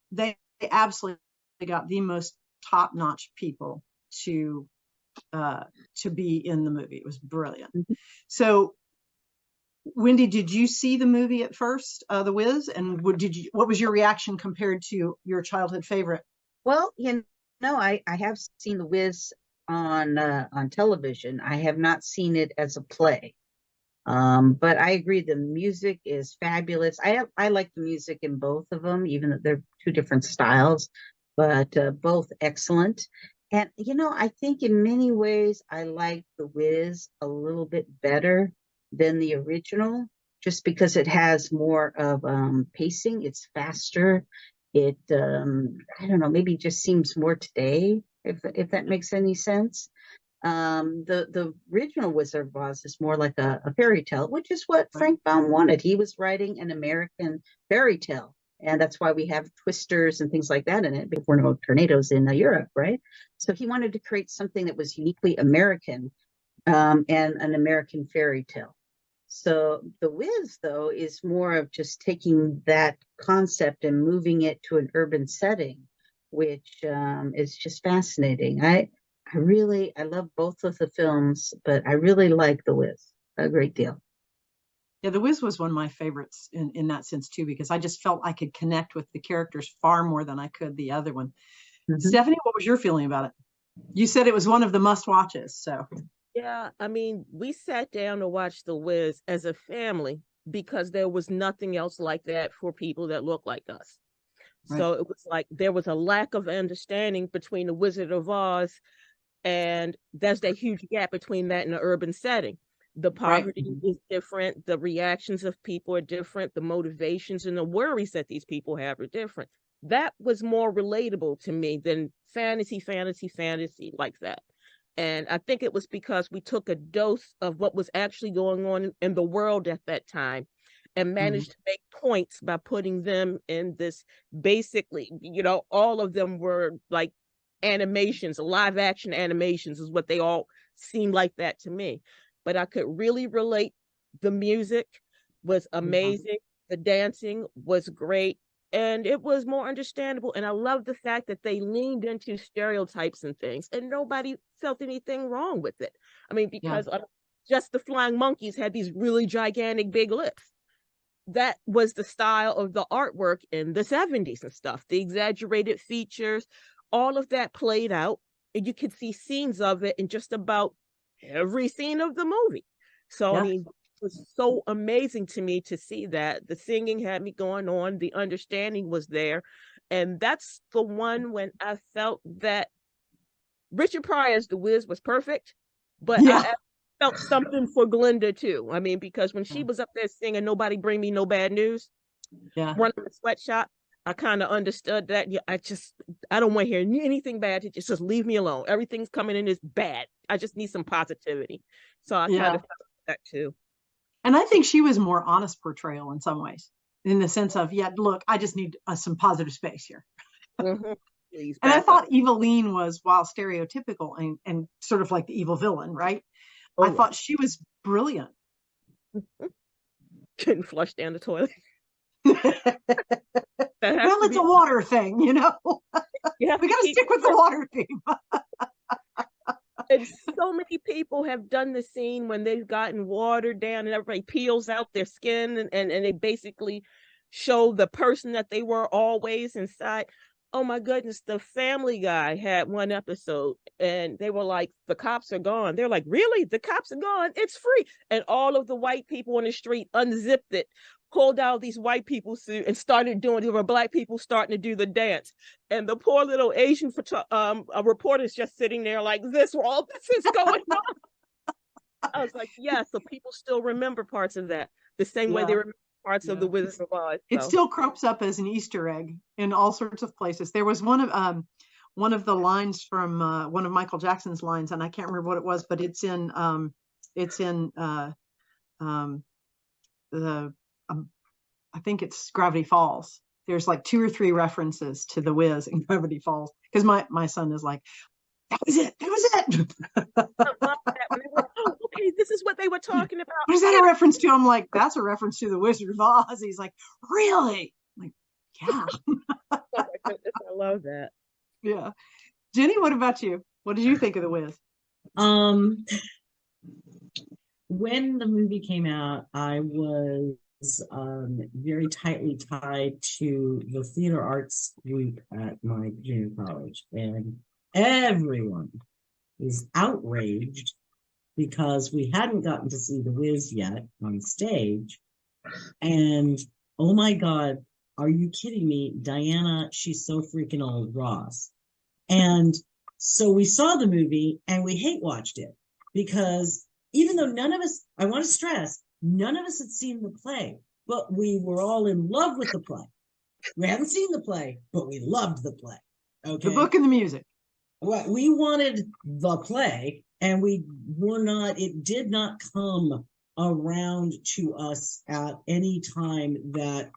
absolutely got the most top-notch people to be in the movie. It was brilliant. So, Wendy, did you see the movie at first, The Wiz, and what was your reaction compared to your childhood favorite? well, I have seen The Wiz on television. I have not seen it as a play. But I agree, the music is fabulous. I like the music in both of them, even though they're 2 different styles, but both excellent. And I think in many ways I like The Wiz a little bit better than the original, just because it has more of pacing. It's faster. It I don't know, maybe just seems more today, if that makes any sense. The original Wizard of Oz is more like a fairy tale, which is what Frank Baum wanted. He was writing an American fairy tale, and that's why we have twisters and things like that in it before no tornadoes in Europe, right? So he wanted to create something that was uniquely American, and an American fairy tale. So The Wiz, though, is more of just taking that concept and moving it to an urban setting, which is just fascinating. I love both of the films, but I really like The Wiz a great deal. Yeah, The Wiz was one of my favorites in that sense too, because I just felt I could connect with the characters far more than I could the other one. Stephanie, what was your feeling about it? You said it was one of the must-watches, so. Yeah, I mean, we sat down to watch The Wiz as a family because there was nothing else like that for people that look like us. Right. So it was like there was a lack of understanding between The Wizard of Oz, and there's that huge gap between that and the urban setting. The poverty is different. The reactions of people are different. The motivations and the worries that these people have are different. That was more relatable to me than fantasy like that. And I think it was because we took a dose of what was actually going on in the world at that time and managed to make points by putting them in this, basically, all of them were like animations, live action animations is what they all seemed like that to me. But I could really relate. The music was amazing. The dancing was great. And it was more understandable. And I love the fact that they leaned into stereotypes and things, and nobody felt anything wrong with it. I mean, because just the flying monkeys had these really gigantic big lips. That was the style of the artwork in the 70s and stuff. The exaggerated features, all of that played out. And you could see scenes of it in just about every scene of the movie. So, I mean, was so amazing to me to see that. The singing had me going on, the understanding was there. And that's the one when I felt that Richard Pryor's The Wiz was perfect, but I felt something for Glinda too. I mean, because when she was up there singing Nobody Bring Me No Bad News, running the sweatshop, I kind of understood that. Yeah, I don't want to hear anything bad. Just leave me alone. Everything's coming in is bad. I just need some positivity. So I kind of felt that too. And I think she was more honest portrayal in some ways, in the sense of, look, I just need some positive space here. Please, and I thought Eveline was, while stereotypical and sort of like the evil villain, right? I thought she was brilliant. Couldn't flush down the toilet. Well, it's a water thing, we got to stick with the water theme. It's so many people have done the scene when they've gotten watered down and everybody peels out their skin and they basically show the person that they were always inside. Oh my goodness, the Family Guy had one episode and they were like, the cops are gone. They're like, really? The cops are gone? It's free. And all of the white people on the street unzipped it, pulled out these white people suit and started doing, there were black people starting to do the dance. And the poor little Asian reporter's just sitting there like this, while all this is going on. I was like, yeah, so people still remember parts of that the same way they remember parts of the Wizard of Oz. So. It still crops up as an Easter egg in all sorts of places. There was one of the lines from one of Michael Jackson's lines, and I can't remember what it was, but it's in I think it's Gravity Falls. There's like 2 or 3 references to the Wiz in Gravity Falls, because my son is like, that was it. I love that. Oh, okay, this is what they were talking about. What is that a reference to? I'm like, that's a reference to the Wizard of Oz. He's like, really? I'm like, yeah. Oh my goodness, I love that. Yeah. Jenny, what about you? What did you think of the Wiz? When the movie came out, I was very tightly tied to the theater arts group at my junior college, and everyone was outraged because we hadn't gotten to see the Wiz yet on stage. And oh my God, are you kidding me? Diana, she's so freaking old, Ross. And so we saw the movie and we hate watched it because even though none of us, I want to stress, none of us had seen the play, but we were all in love with the play. We hadn't seen the play, but we loved the play. Okay. The book and the music. Well, we wanted the play, and we were not, it did not come around to us at any time that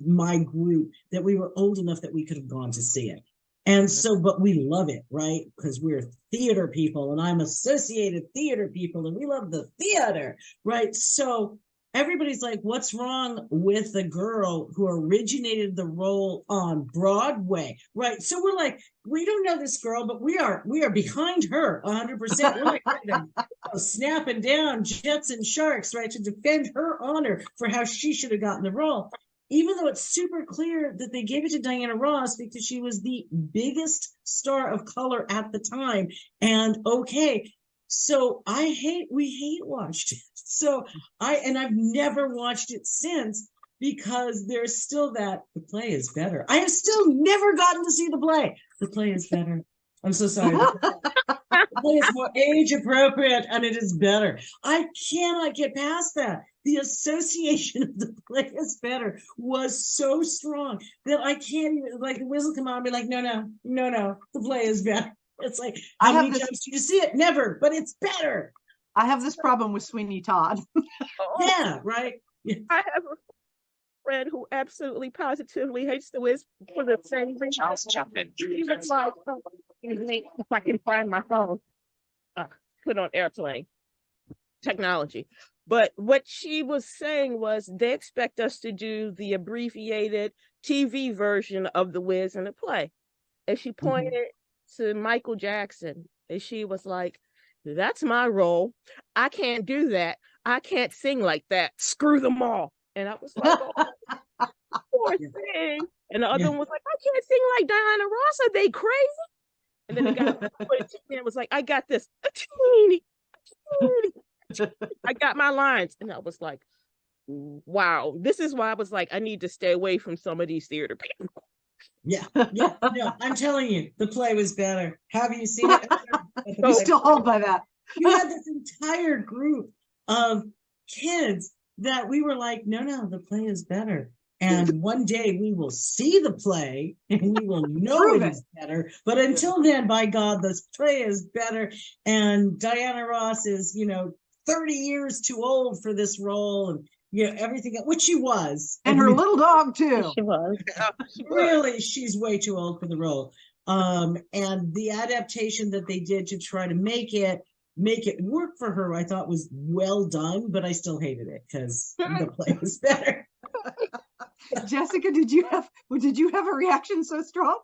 my group, that we were old enough that we could have gone to see it. And so, but we love it, right? Because we're theater people, and I'm associated theater people, and we love the theater, right? So everybody's like, what's wrong with the girl who originated the role on Broadway, right? So we're like, we don't know this girl, but we are behind her 100%. We're like snapping down jets and sharks, right, to defend her honor for how she should have gotten the role. Even though it's super clear that they gave it to Diana Ross because she was the biggest star of color at the time. And okay, so we hate watched it. So I've never watched it since because there's still that the play is better. I have still never gotten to see the play. The play is better. I'm so sorry. The play is more age appropriate and it is better. I cannot get past that. The association of the play is better was so strong that I can't even, like, the whistle come out and be like, no, the play is better. It's like, how many times do you see it? Never, but it's better. I have this problem with Sweeney Todd. Yeah, right. Yeah. I have a friend who absolutely positively hates the Wiz for the same reason. Charles Chaplin. He was like, if I can find my phone, put on airplane technology. But what she was saying was they expect us to do the abbreviated TV version of the Wiz in a play. And she pointed to Michael Jackson, and she was like, that's my role. I can't do that. I can't sing like that. Screw them all. And I was like, oh, poor thing. And the other one was like, I can't sing like Diana Ross. Are they crazy? And then the guy put it to me and was like, I got this. A teeny. I got my lines. And I was like, wow. This is why I was like, I need to stay away from some of these theater people. Yeah, no, I'm telling you, the play was better. Have you seen it? You still hold by that. You had this entire group of kids that we were like, no, the play is better. And one day we will see the play and we will know it is better. But until then, by God, the play is better. And Diana Ross is, 30 years too old for this role. And everything, which she was. And her little dog, too. She was. Really, she's way too old for the role. And the adaptation that they did to try to make it work for her, I thought was well done, but I still hated it because the play was better. Jessica, did you have a reaction so strong?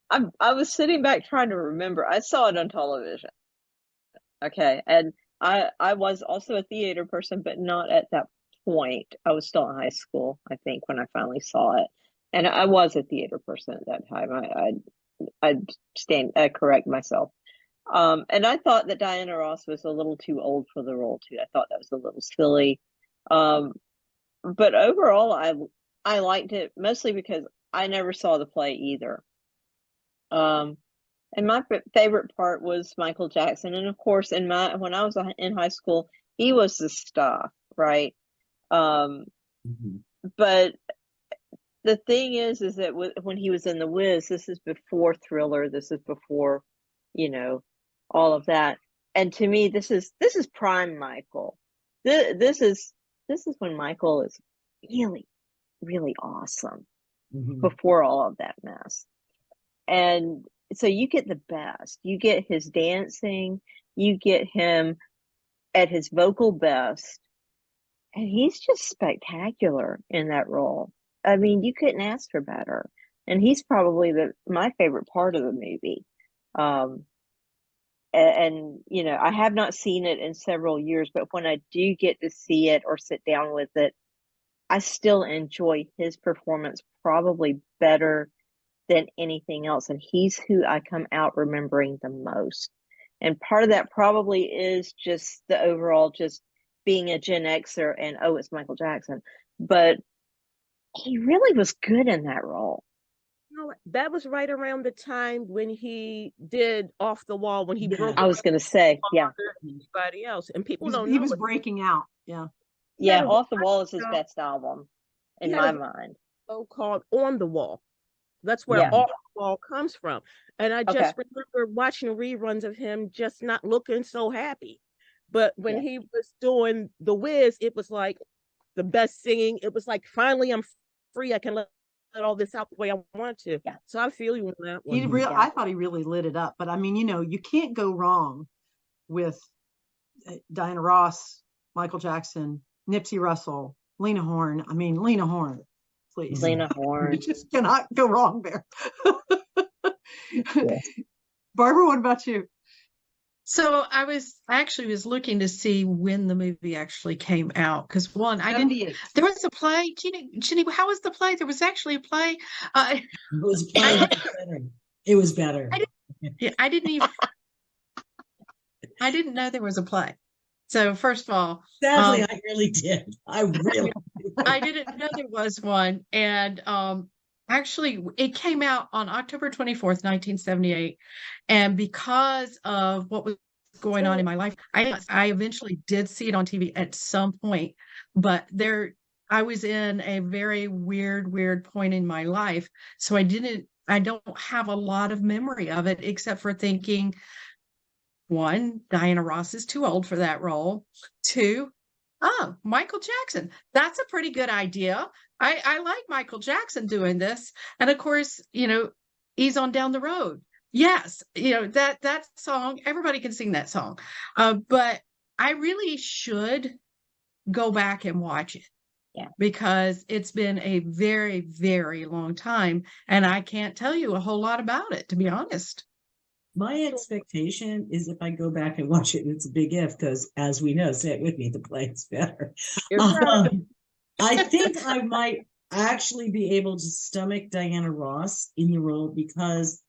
I was sitting back trying to remember. I saw it on television. Okay. And I was also a theater person, but not at that point. I was still in high school, I think, when I finally saw it. And I was a theater person at that time. I'd correct myself. And I thought that Diana Ross was a little too old for the role too. I thought that was a little silly. But overall, I liked it mostly because I never saw the play either. And my favorite part was Michael Jackson, and of course, when I was in high school, he was the stuff, right? But the thing is that when he was in The Wiz, this is before Thriller, this is before, all of that, and to me, this is prime Michael. This is when Michael is really, really awesome before all of that mess. And so you get the best. You get his dancing, you get him at his vocal best, and he's just spectacular in that role. I mean, you couldn't ask for better. And he's probably my favorite part of the movie. And I have not seen it in several years, but when I do get to see it or sit down with it, I still enjoy his performance probably better than anything else. And he's who I come out remembering the most. And part of that probably is just the overall, just being a Gen Xer and, oh, it's Michael Jackson. But he really was good in that role. That was right around the time when he did Off the Wall, when he broke. I was going to say, yeah. Anybody else, and people don't know. He was breaking out. Yeah. Yeah, Off the Wall is his best album in my mind. So-called On the Wall. That's where Off the Wall comes from. And I just remember watching reruns of him just not looking so happy. But when he was doing The Wiz, it was like the best singing. It was like, finally, I'm free. I can let all this out the way I want to. Yeah. So I feel you on that one. I thought he really lit it up. But I mean, you can't go wrong with Diana Ross, Michael Jackson, Nipsey Russell, Lena Horne. I mean, Lena Horne, please. Lena Horne. You just cannot go wrong there. Barbara, what about you? So I actually was looking to see when the movie actually came out, because there was a play. Jeannie, how was the play? There was actually a play. It was better. It was better. I didn't know there was a play. So first of all, sadly, I really did. I didn't know there was one, and actually, it came out on October 24th, 1978. And because of what was going on in my life, I eventually did see it on TV at some point. But I was in a very weird point in my life. So I don't have a lot of memory of it, except for thinking, one, Diana Ross is too old for that role. Two, Michael Jackson. That's a pretty good idea. I like Michael Jackson doing this. And of course, Ease on Down the Road. Yes, that song, everybody can sing that song. But I really should go back and watch it. Yeah. Because it's been a very, very long time. And I can't tell you a whole lot about it, to be honest. My expectation is if I go back and watch it, and it's a big if, because as we know, say it with me, the play is better. I think I might actually be able to stomach Diana Ross in the role, because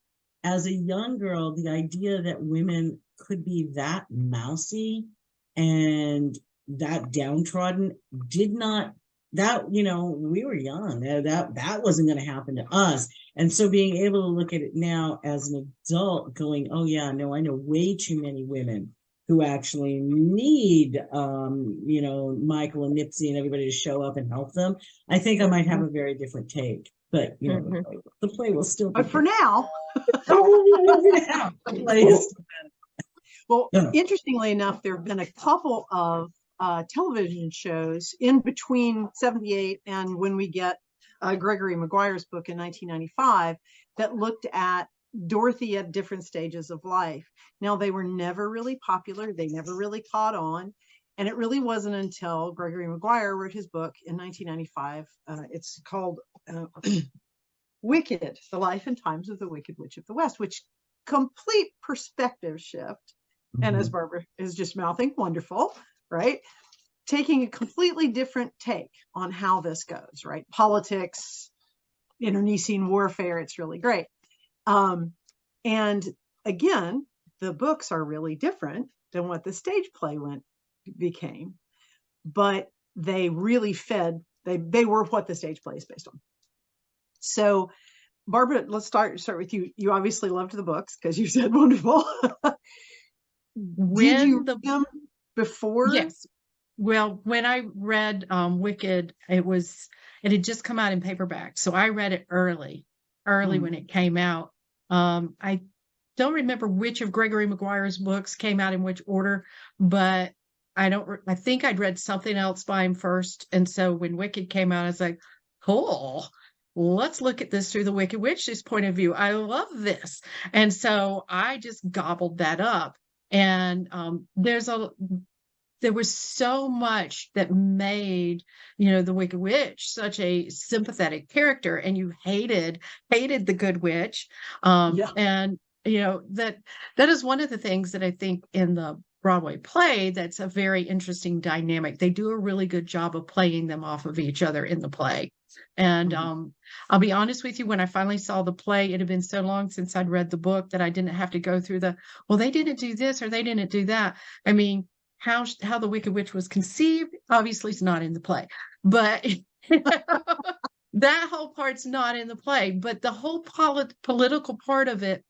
as a young girl, the idea that women could be that mousy and that downtrodden we were young. That wasn't going to happen to us. And so being able to look at it now as an adult going, oh yeah, no, I know way too many women who actually need, Michael and Nipsey and everybody to show up and help them. I think I might have a very different take, but the play will still be. But for now. Well, interestingly enough, there have been a couple of television shows in between 78 and when we get Gregory Maguire's book in 1995 that looked at Dorothy at different stages of life. Now, they were never really popular. They never really caught on. And it really wasn't until Gregory Maguire wrote his book in 1995. It's called Wicked, The Life and Times of the Wicked Witch of the West, which complete perspective shift. And as Barbara is just mouthing, wonderful, right? Taking a completely different take on how this goes, right? Politics, internecine warfare, it's really great. And again, the books are really different than what the stage play became, but they really fed, they were what the stage play is based on. So Barbara, let's start with you. You obviously loved the books because you said wonderful. Did you read them before? Yes. Well, when I read Wicked, it had just come out in paperback. So I read it early when it came out. I don't remember which of Gregory Maguire's books came out in which order, but I think I'd read something else by him first. And so when Wicked came out, I was like, cool, let's look at this through the Wicked Witch's point of view. I love this. And so I just gobbled that up. And there was so much that made, the Wicked Witch such a sympathetic character, and you hated the Good Witch. And, that is one of the things that I think in the Broadway play, that's a very interesting dynamic. They do a really good job of playing them off of each other in the play. And I'll be honest with you, when I finally saw the play, it had been so long since I'd read the book that I didn't have to go through they didn't do this or they didn't do that. I mean, how the Wicked Witch was conceived, obviously it's not in the play, but that whole part's not in the play, but the whole political part of it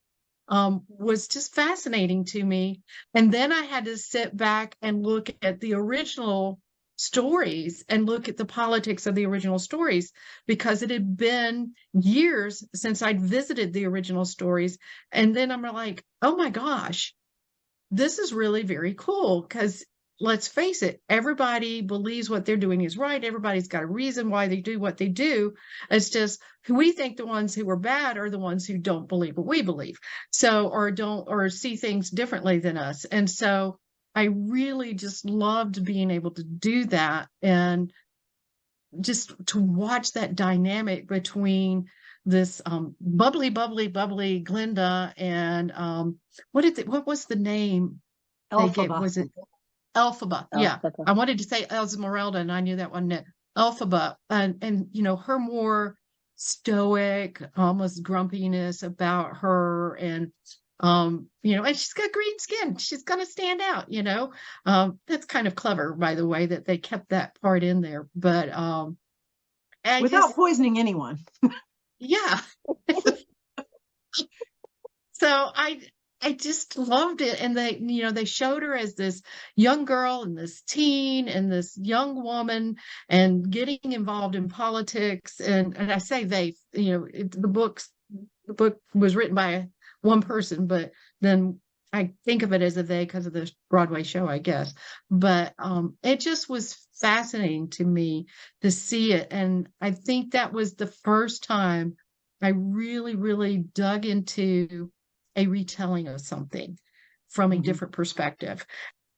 was just fascinating to me. And then I had to sit back and look at the original stories and look at the politics of the original stories, because it had been years since I'd visited the original stories. And then I'm like, oh my gosh, this is really very cool, because let's face it, everybody believes what they're doing is right. Everybody's got a reason why they do what they do. It's just we think the ones who are bad are the ones who don't believe what we believe. So, or see things differently than us. And so I really just loved being able to do that, and just to watch that dynamic between this bubbly Glinda and what was the name? Elphaba. Was it Elphaba? Yeah, I wanted to say Esmeralda, and I knew that wasn't it. Elphaba, and her more stoic, almost grumpiness about her, and and she's got green skin. She's gonna stand out. That's kind of clever, by the way, that they kept that part in there. But without poisoning anyone. Yeah. So I just loved it. And they showed her as this young girl and this teen and this young woman and getting involved in politics. And I say the book was written by one person, but then I think of it as a they because of the Broadway show, I guess. But it just was fascinating to me to see it. And I think that was the first time I really, really dug into a retelling of something from a different perspective.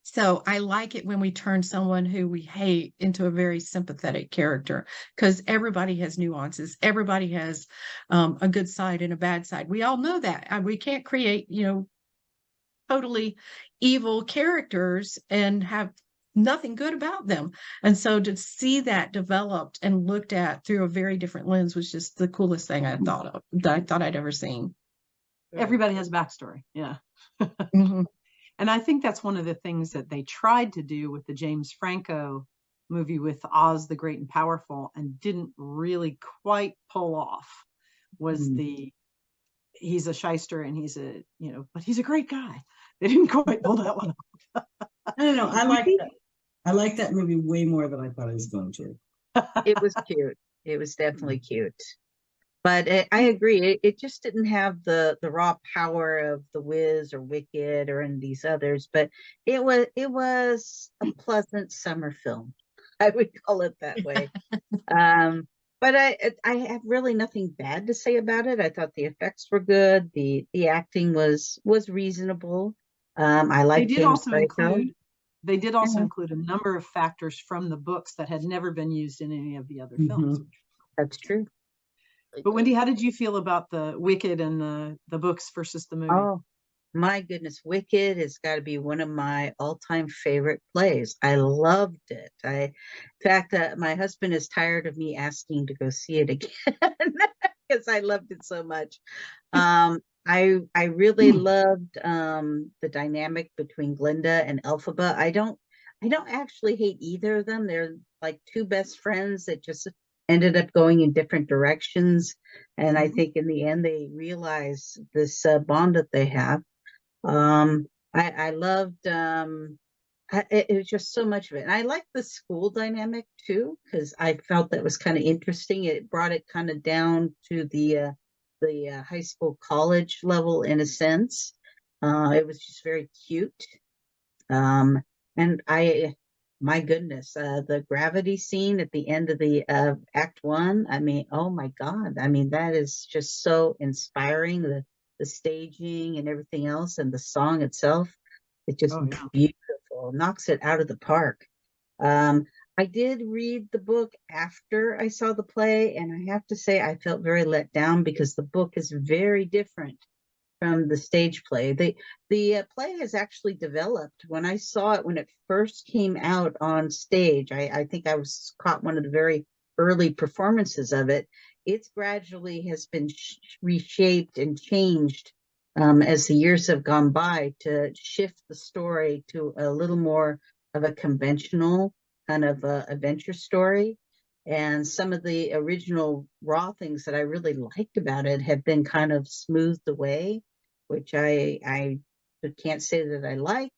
So I like it when we turn someone who we hate into a very sympathetic character, because everybody has nuances. Everybody has a good side and a bad side. We all know that. We can't create, totally evil characters and have nothing good about them. And so to see that developed and looked at through a very different lens was just the coolest thing I thought I'd ever seen. Everybody has backstory. Yeah. And I think that's one of the things that they tried to do with the James Franco movie with Oz the Great and Powerful and didn't really quite pull off was he's a shyster and he's but he's a great guy. They didn't quite pull that one off. I don't know. I like that movie way more than I thought I was going to. It was cute. It was definitely cute. But I agree. It just didn't have the raw power of The Wiz or Wicked or any of these others. But it was a pleasant summer film. I would call it that way. But I have really nothing bad to say about it. I thought the effects were good. The acting was reasonable. I like James Franco. They did also include a number of factors from the books that had never been used in any of the other films. That's true. But Wendy, how did you feel about the Wicked and the books versus the movie? Oh, my goodness, Wicked has got to be one of my all-time favorite plays. I loved it. In fact, my husband is tired of me asking to go see it again because I loved it so much. I really loved the dynamic between Glinda and Elphaba. I don't actually hate either of them. They're like two best friends that just ended up going in different directions. And I think in the end they realize this bond that they have. I loved it was just so much of it. And I liked the school dynamic too, because I felt that was kind of interesting. It brought it kind of down to the high school college level in a sense. It was just very cute. And my goodness, the gravity scene at the end of the Act One. I mean, oh my God! I mean, that is just so inspiring. The staging and everything else, and the song itself, it's just beautiful. Knocks it out of the park. I did read the book after I saw the play, and I have to say I felt very let down because the book is very different from the stage play. The play has actually developed. When I saw it when it first came out on stage, I think I was caught one of the very early performances of it. It's gradually has been reshaped and changed as the years have gone by to shift the story to a little more of a conventional kind of adventure story. And some of the original raw things that I really liked about it have been kind of smoothed away, which I can't say that I like,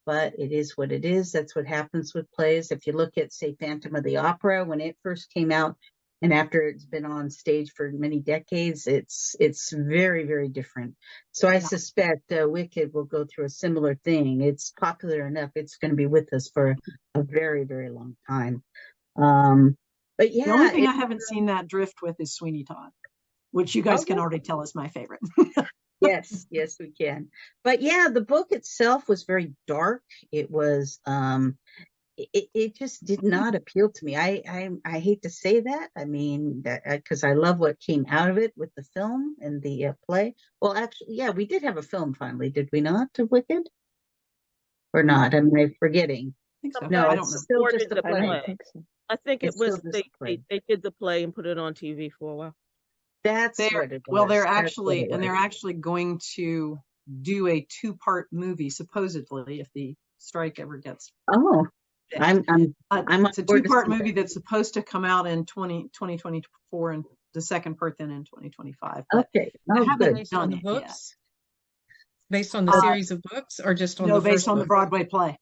but it is what it is. That's what happens with plays. If you look at, say, Phantom of the Opera, when it first came out, and after it's been on stage for many decades, it's very, very different. So I suspect Wicked will go through a similar thing. It's popular enough. It's going to be with us for a very, very long time. But yeah, the only thing I haven't seen that drift with is Sweeney Todd, which you guys can already tell is my favorite. Yes, we can. But yeah, the book itself was very dark. It was it just did not appeal to me. I hate to say that. I mean, that because I love what came out of it with the film and the play. Well, actually, yeah, we did have a film finally, did we not, to Wicked? Or not? Am I forgetting? I think so. No, I it's don't know. still just a I play. don't think so. I think it It's was still just a play. they did the play and put it on TV for a while. That's what it was. Well, they're That's actually what it and they're was. actually going to do a 2-part movie supposedly if the strike ever gets. Oh, I'm it's a 2-part movie that's supposed to come out in 2024 and the second part then in 2025. But okay. I Oh, haven't good. done the it books? Based on the series of books or just on yet. No, the first based on the book? Broadway play.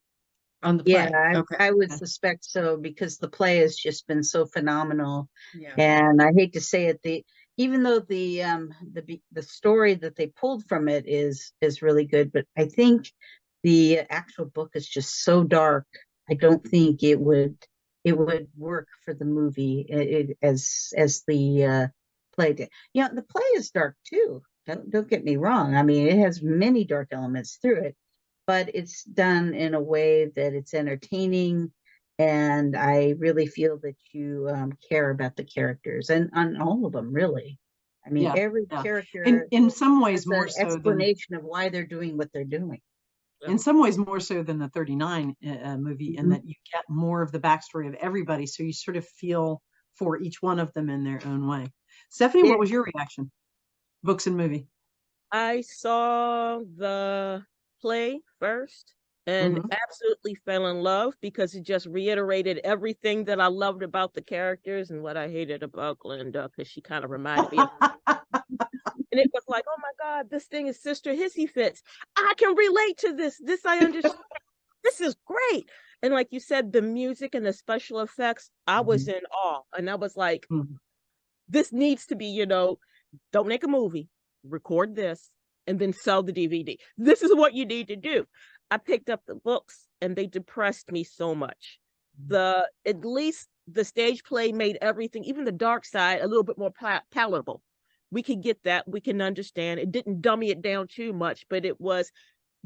On the play. Yeah, Okay. I would suspect so because the play has just been so phenomenal. Yeah. And I hate to say it, even though the story that they pulled from it is really good, but I think the actual book is just so dark. I don't think it would work for the movie as the play did. You know, the play is dark too. Don't get me wrong. I mean, it has many dark elements through it, but it's done in a way that it's entertaining. And I really feel that you care about the characters and on all of them, really. I mean, every character in some ways has more an so explanation of why they're doing what they're doing. In some ways more so than the 39 movie, in that you get more of the backstory of everybody, so you sort of feel for each one of them in their own way. Stephanie, what was your reaction? Books and movie. I saw the play first and absolutely fell in love because it just reiterated everything that I loved about the characters and what I hated about Glinda, because she kind of reminded me of and it was like, oh my God, this thing is Sister Hissy Fits. I can relate to this. This I understand. This is great. And like you said, the music and the special effects, I was in awe. And I was like, this needs to be, don't make a movie, record this, and then sell the DVD. This is what you need to do. I picked up the books and they depressed me so much. At least the stage play made everything, even the dark side, a little bit more palatable. We could get that. We can understand. It didn't dummy it down too much, but it was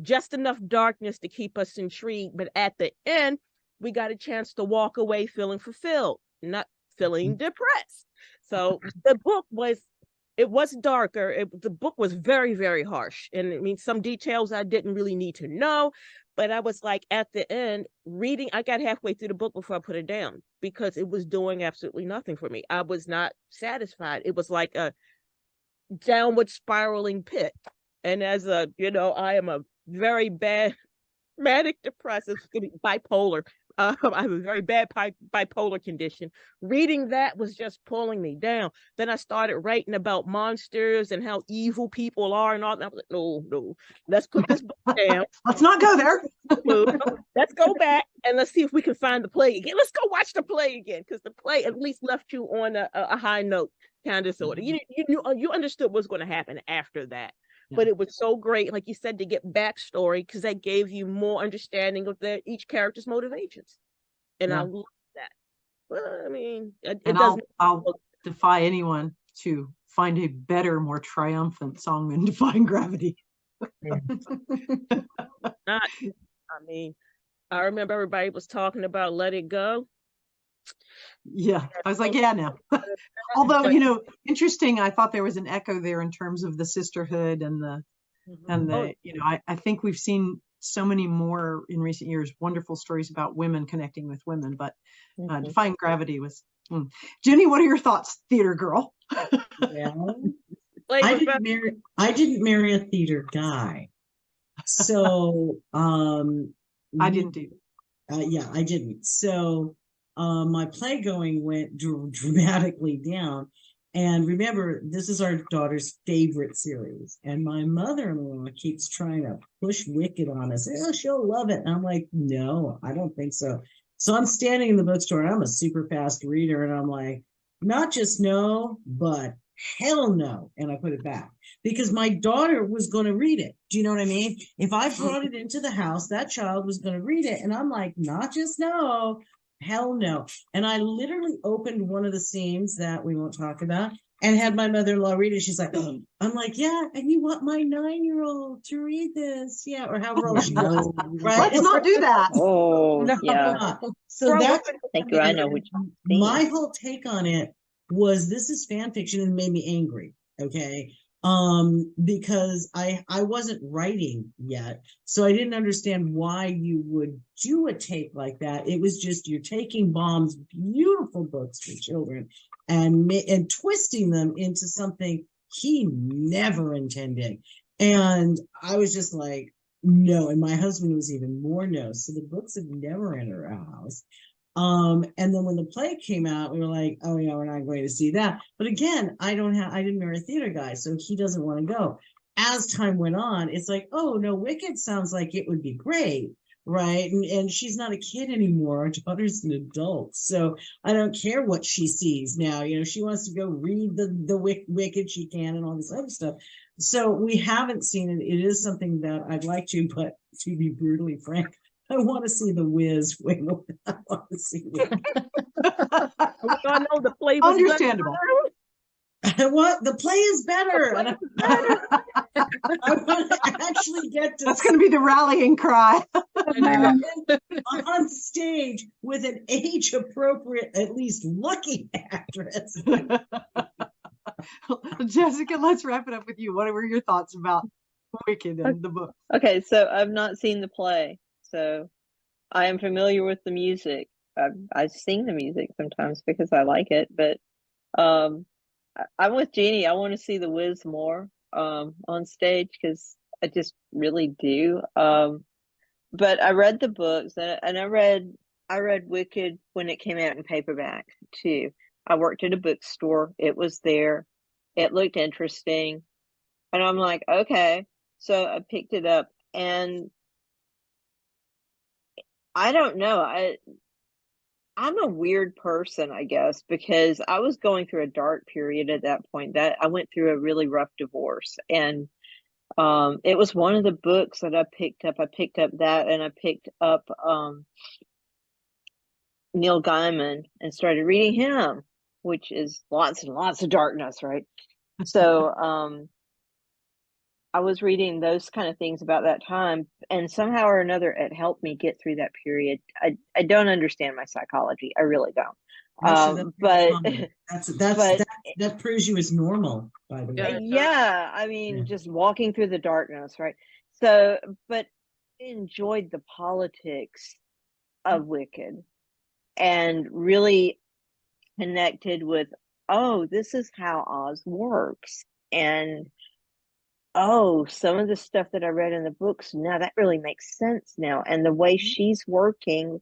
just enough darkness to keep us intrigued. But at the end, we got a chance to walk away feeling fulfilled, not feeling depressed. So the book was it was darker. The book was very, very harsh. And I mean, some details I didn't really need to know. But I was like, at the end, reading, I got halfway through the book before I put it down because it was doing absolutely nothing for me. I was not satisfied. It was like a downward spiraling pit. And as a, I am a very bad manic depressive, bipolar. I have a very bad bipolar condition. Reading that was just pulling me down. Then I started writing about monsters and how evil people are and all that. I was like, no, let's put this book down. Let's not go there. Let's go back and let's see if we can find the play again. Let's go watch the play again, because the play at least left you on a high note, kind of sort of. You understood what's going to happen after that. But it was so great, like you said, to get backstory, because that gave you more understanding of each character's motivations. And I love that. Well, I mean, I'll defy anyone to find a better, more triumphant song than Defying Gravity. I mean, I remember everybody was talking about Let It Go. Yeah, I was like, yeah, no. Although, interesting, I thought there was an echo there in terms of the sisterhood and I think we've seen so many more in recent years, wonderful stories about women connecting with women, but Defying Gravity was. Jenny, what are your thoughts, theater girl? Well, I didn't marry a theater guy. So I didn't either. I didn't. So my play going went dramatically down. And remember, this is our daughter's favorite series. And my mother-in-law keeps trying to push Wicked on us. Oh, she'll love it. And I'm like, no, I don't think so. So I'm standing in the bookstore, and I'm a super fast reader. And I'm like, not just no, but hell no. And I put it back because my daughter was going to read it. Do you know what I mean? If I brought it into the house, that child was going to read it. And I'm like, not just no. Hell no. And I literally opened one of the scenes that we won't talk about and had my mother-in-law read it. She's like, oh. I'm like, yeah, and you want my 9-year-old to read this. Yeah, or however old she was. Right? Let's not do that. Oh, No, yeah. So that's Thank you. I know which my whole take on it was this is fan fiction and made me angry. Okay. Because I wasn't writing yet, so I didn't understand why you would do a take like that. It was just you're taking Baum's beautiful books for children and twisting them into something he never intended. And I was just like, no. And my husband was even more no. So the books have never entered our house. And then when the play came out, we were like, oh yeah, we're not going to see that. But again, I didn't marry a theater guy, so he doesn't want to go. As time went on, it's like, oh no, Wicked sounds like it would be great, right? And she's not a kid anymore. Our daughter's an adult, so I don't care what she sees now. She wants to go read the Wicked, she can, and all this other stuff. So we haven't seen it. It is something that I'd like to, but to be brutally frank, I want to see The Wiz. Wait, I want to see it. I know the play was Understandable. What? The play is better. I want to actually get to. That's going to be the rallying cry. On stage with an age-appropriate, at least looking actress. Jessica, let's wrap it up with you. What were your thoughts about Wicked and the book? Okay, so I've not seen the play. So I am familiar with the music. I sing the music sometimes because I like it, but I'm with Jeannie. I want to see the Wiz more on stage because I just really do. But I read the books and I read Wicked when it came out in paperback too. I worked at a bookstore. It was there. It looked interesting. And I'm like, okay. So I picked it up and I don't know. I'm a weird person, I guess, because I was going through a dark period at that point. That I went through a really rough divorce, and it was one of the books that I picked up. I picked up that, and I picked up Neil Gaiman and started reading him, which is lots and lots of darkness, right? So I was reading those kind of things about that time, and somehow or another, it helped me get through that period. I don't understand my psychology. I really don't. Actually, that's very But common. but That proves you as normal, by the way. yeah, I mean, Yeah. just walking through the darkness, right? So, but I enjoyed the politics of Wicked and really connected with, oh, this is how Oz works. And oh, some of the stuff that I read in the books, now that really makes sense now. And the way she's working,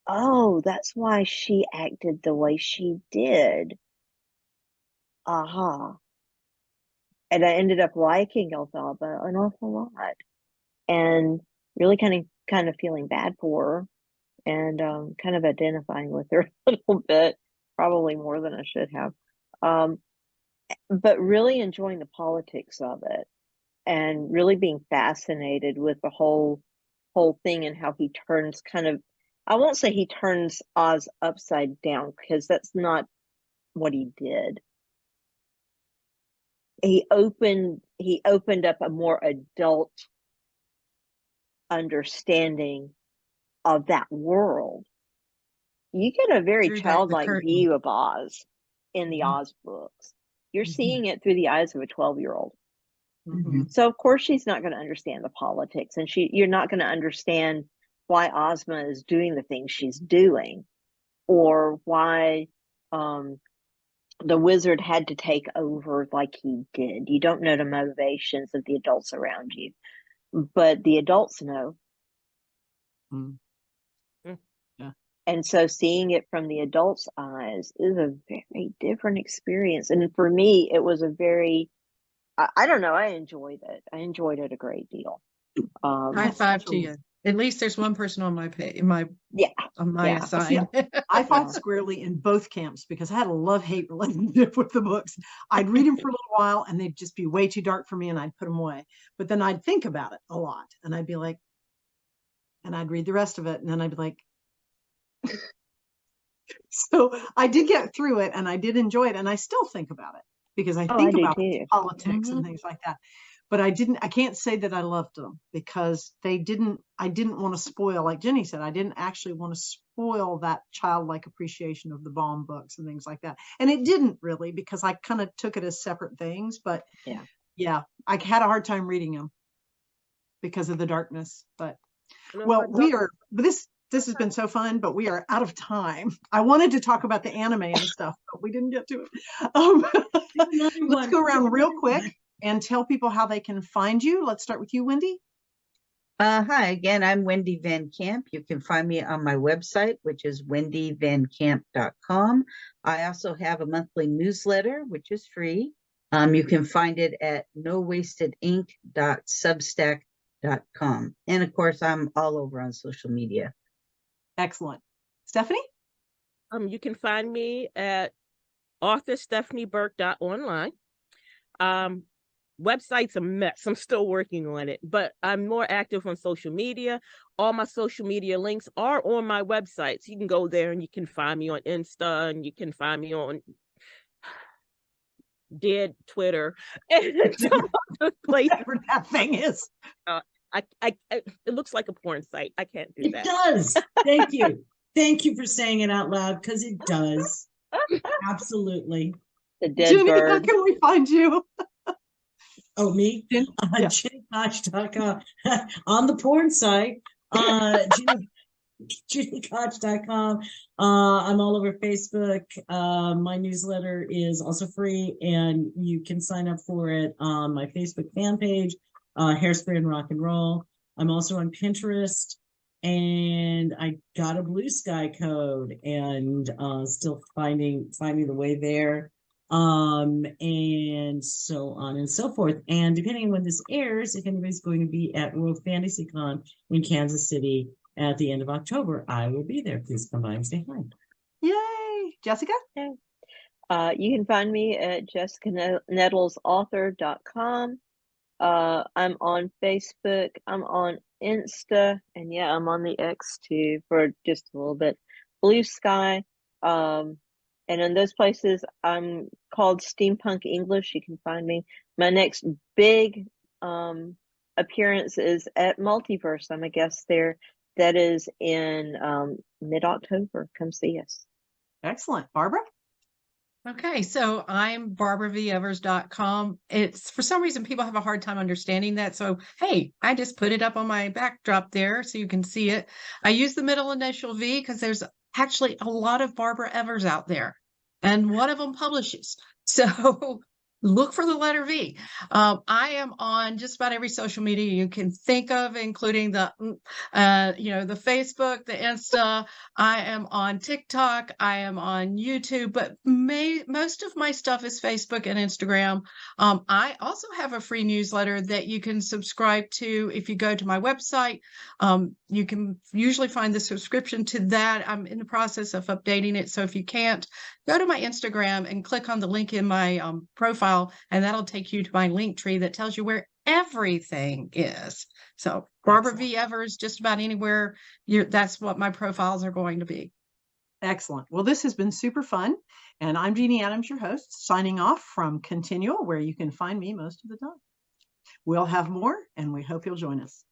oh, that's why she acted the way she did. Aha. And I ended up liking Elphaba an awful lot and really kind of feeling bad for her and kind of identifying with her a little bit, probably more than I should have. But really enjoying the politics of it and really being fascinated with the whole thing and how he turns I won't say he turns Oz upside down because that's not what he did. He opened up a more adult understanding of that world. You get a very childlike view of Oz in the Oz books. You're seeing it through the eyes of a 12-year-old. So of course she's not going to understand the politics, and you're not going to understand why Ozma is doing the things she's doing, or why the wizard had to take over like he did. You don't know the motivations of the adults around you, but the adults know. Yeah. And so seeing it from the adults' eyes is a very different experience. And for me, it was a very, I don't know, I enjoyed it. I enjoyed it a great deal. High five to you. At least there's one person on my page, on my side. I fought squarely in both camps because I had a love-hate relationship with the books. I'd read them for a little while and they'd just be way too dark for me and I'd put them away. But then I'd think about it a lot and I'd be like, and I'd read the rest of it and then I'd be like, so I did get through it and I did enjoy it and I still think about it because I think about politics and things like that. But I can't say that I loved them because I didn't want to spoil, like Jenny said, I didn't actually want to spoil that childlike appreciation of the Baum books and things like that. And it didn't really, because I kind of took it as separate things, but yeah, I had a hard time reading them because of the darkness, but this has been so fun, but we are out of time. I wanted to talk about the anime and stuff, but we didn't get to it. Let's go around real quick and tell people how they can find you. Let's start with you, Wendy. Hi, again, I'm Wendy Van Camp. You can find me on my website, which is wendyvancamp.com. I also have a monthly newsletter, which is free. You can find it at nowastedink.substack.com. And of course, I'm all over on social media. Excellent. Stephanie? You can find me at authorstephanieburke.online. Website's a mess. I'm still working on it, but I'm more active on social media. All my social media links are on my website. So you can go there and you can find me on Insta and you can find me on dead Twitter and some other place. Whatever that thing is. It looks like a porn site. I can't do that. It does. Thank you. Thank you for saying it out loud because it does. Absolutely. The dead Jenny, bird. how can we find you? Oh, me? On GiniKoch.com. On the porn site. GiniKoch.com. I'm all over Facebook. My newsletter is also free, and you can sign up for it on my Facebook fan page, Hairspray and Rock and Roll. I'm also on Pinterest, and I got a Blue Sky code, and still finding the way there. And so on and so forth. And depending on when this airs, if anybody's going to be at World Fantasy Con in Kansas City at the end of October, I will be there. Please come by and say hi. Yay. Jessica? You can find me at jessicannettlesauthor.com. I'm on Facebook. I'm on Insta. And yeah, I'm on the X too for just a little bit. Blue Sky. And in those places, I'm called Steampunk English. You can find me. My next big appearance is at Multiverse. I'm a guest there. That is in mid-October. Come see us. Excellent. Barbara? Okay, so I'm barbaraVevers.com. It's for some reason people have a hard time understanding that. So, hey, I just put it up on my backdrop there so you can see it. I use the middle initial V because there's actually a lot of Barbara Evers out there, and one of them publishes. So look for the letter V. I am on just about every social media you can think of, including the Facebook, the Insta. I am on TikTok. I am on YouTube, but most of my stuff is Facebook and Instagram. I also have a free newsletter that you can subscribe to if you go to my website. You can usually find the subscription to that. I'm in the process of updating it. So if you can't, go to my Instagram and click on the link in my profile, and that'll take you to my link tree that tells you where everything is. So Barbara V. Evers, just about anywhere, that's what my profiles are going to be. Excellent. Well, this has been super fun. And I'm Jeanne Adams, your host, signing off from ConTinual, where you can find me most of the time. We'll have more, and we hope you'll join us.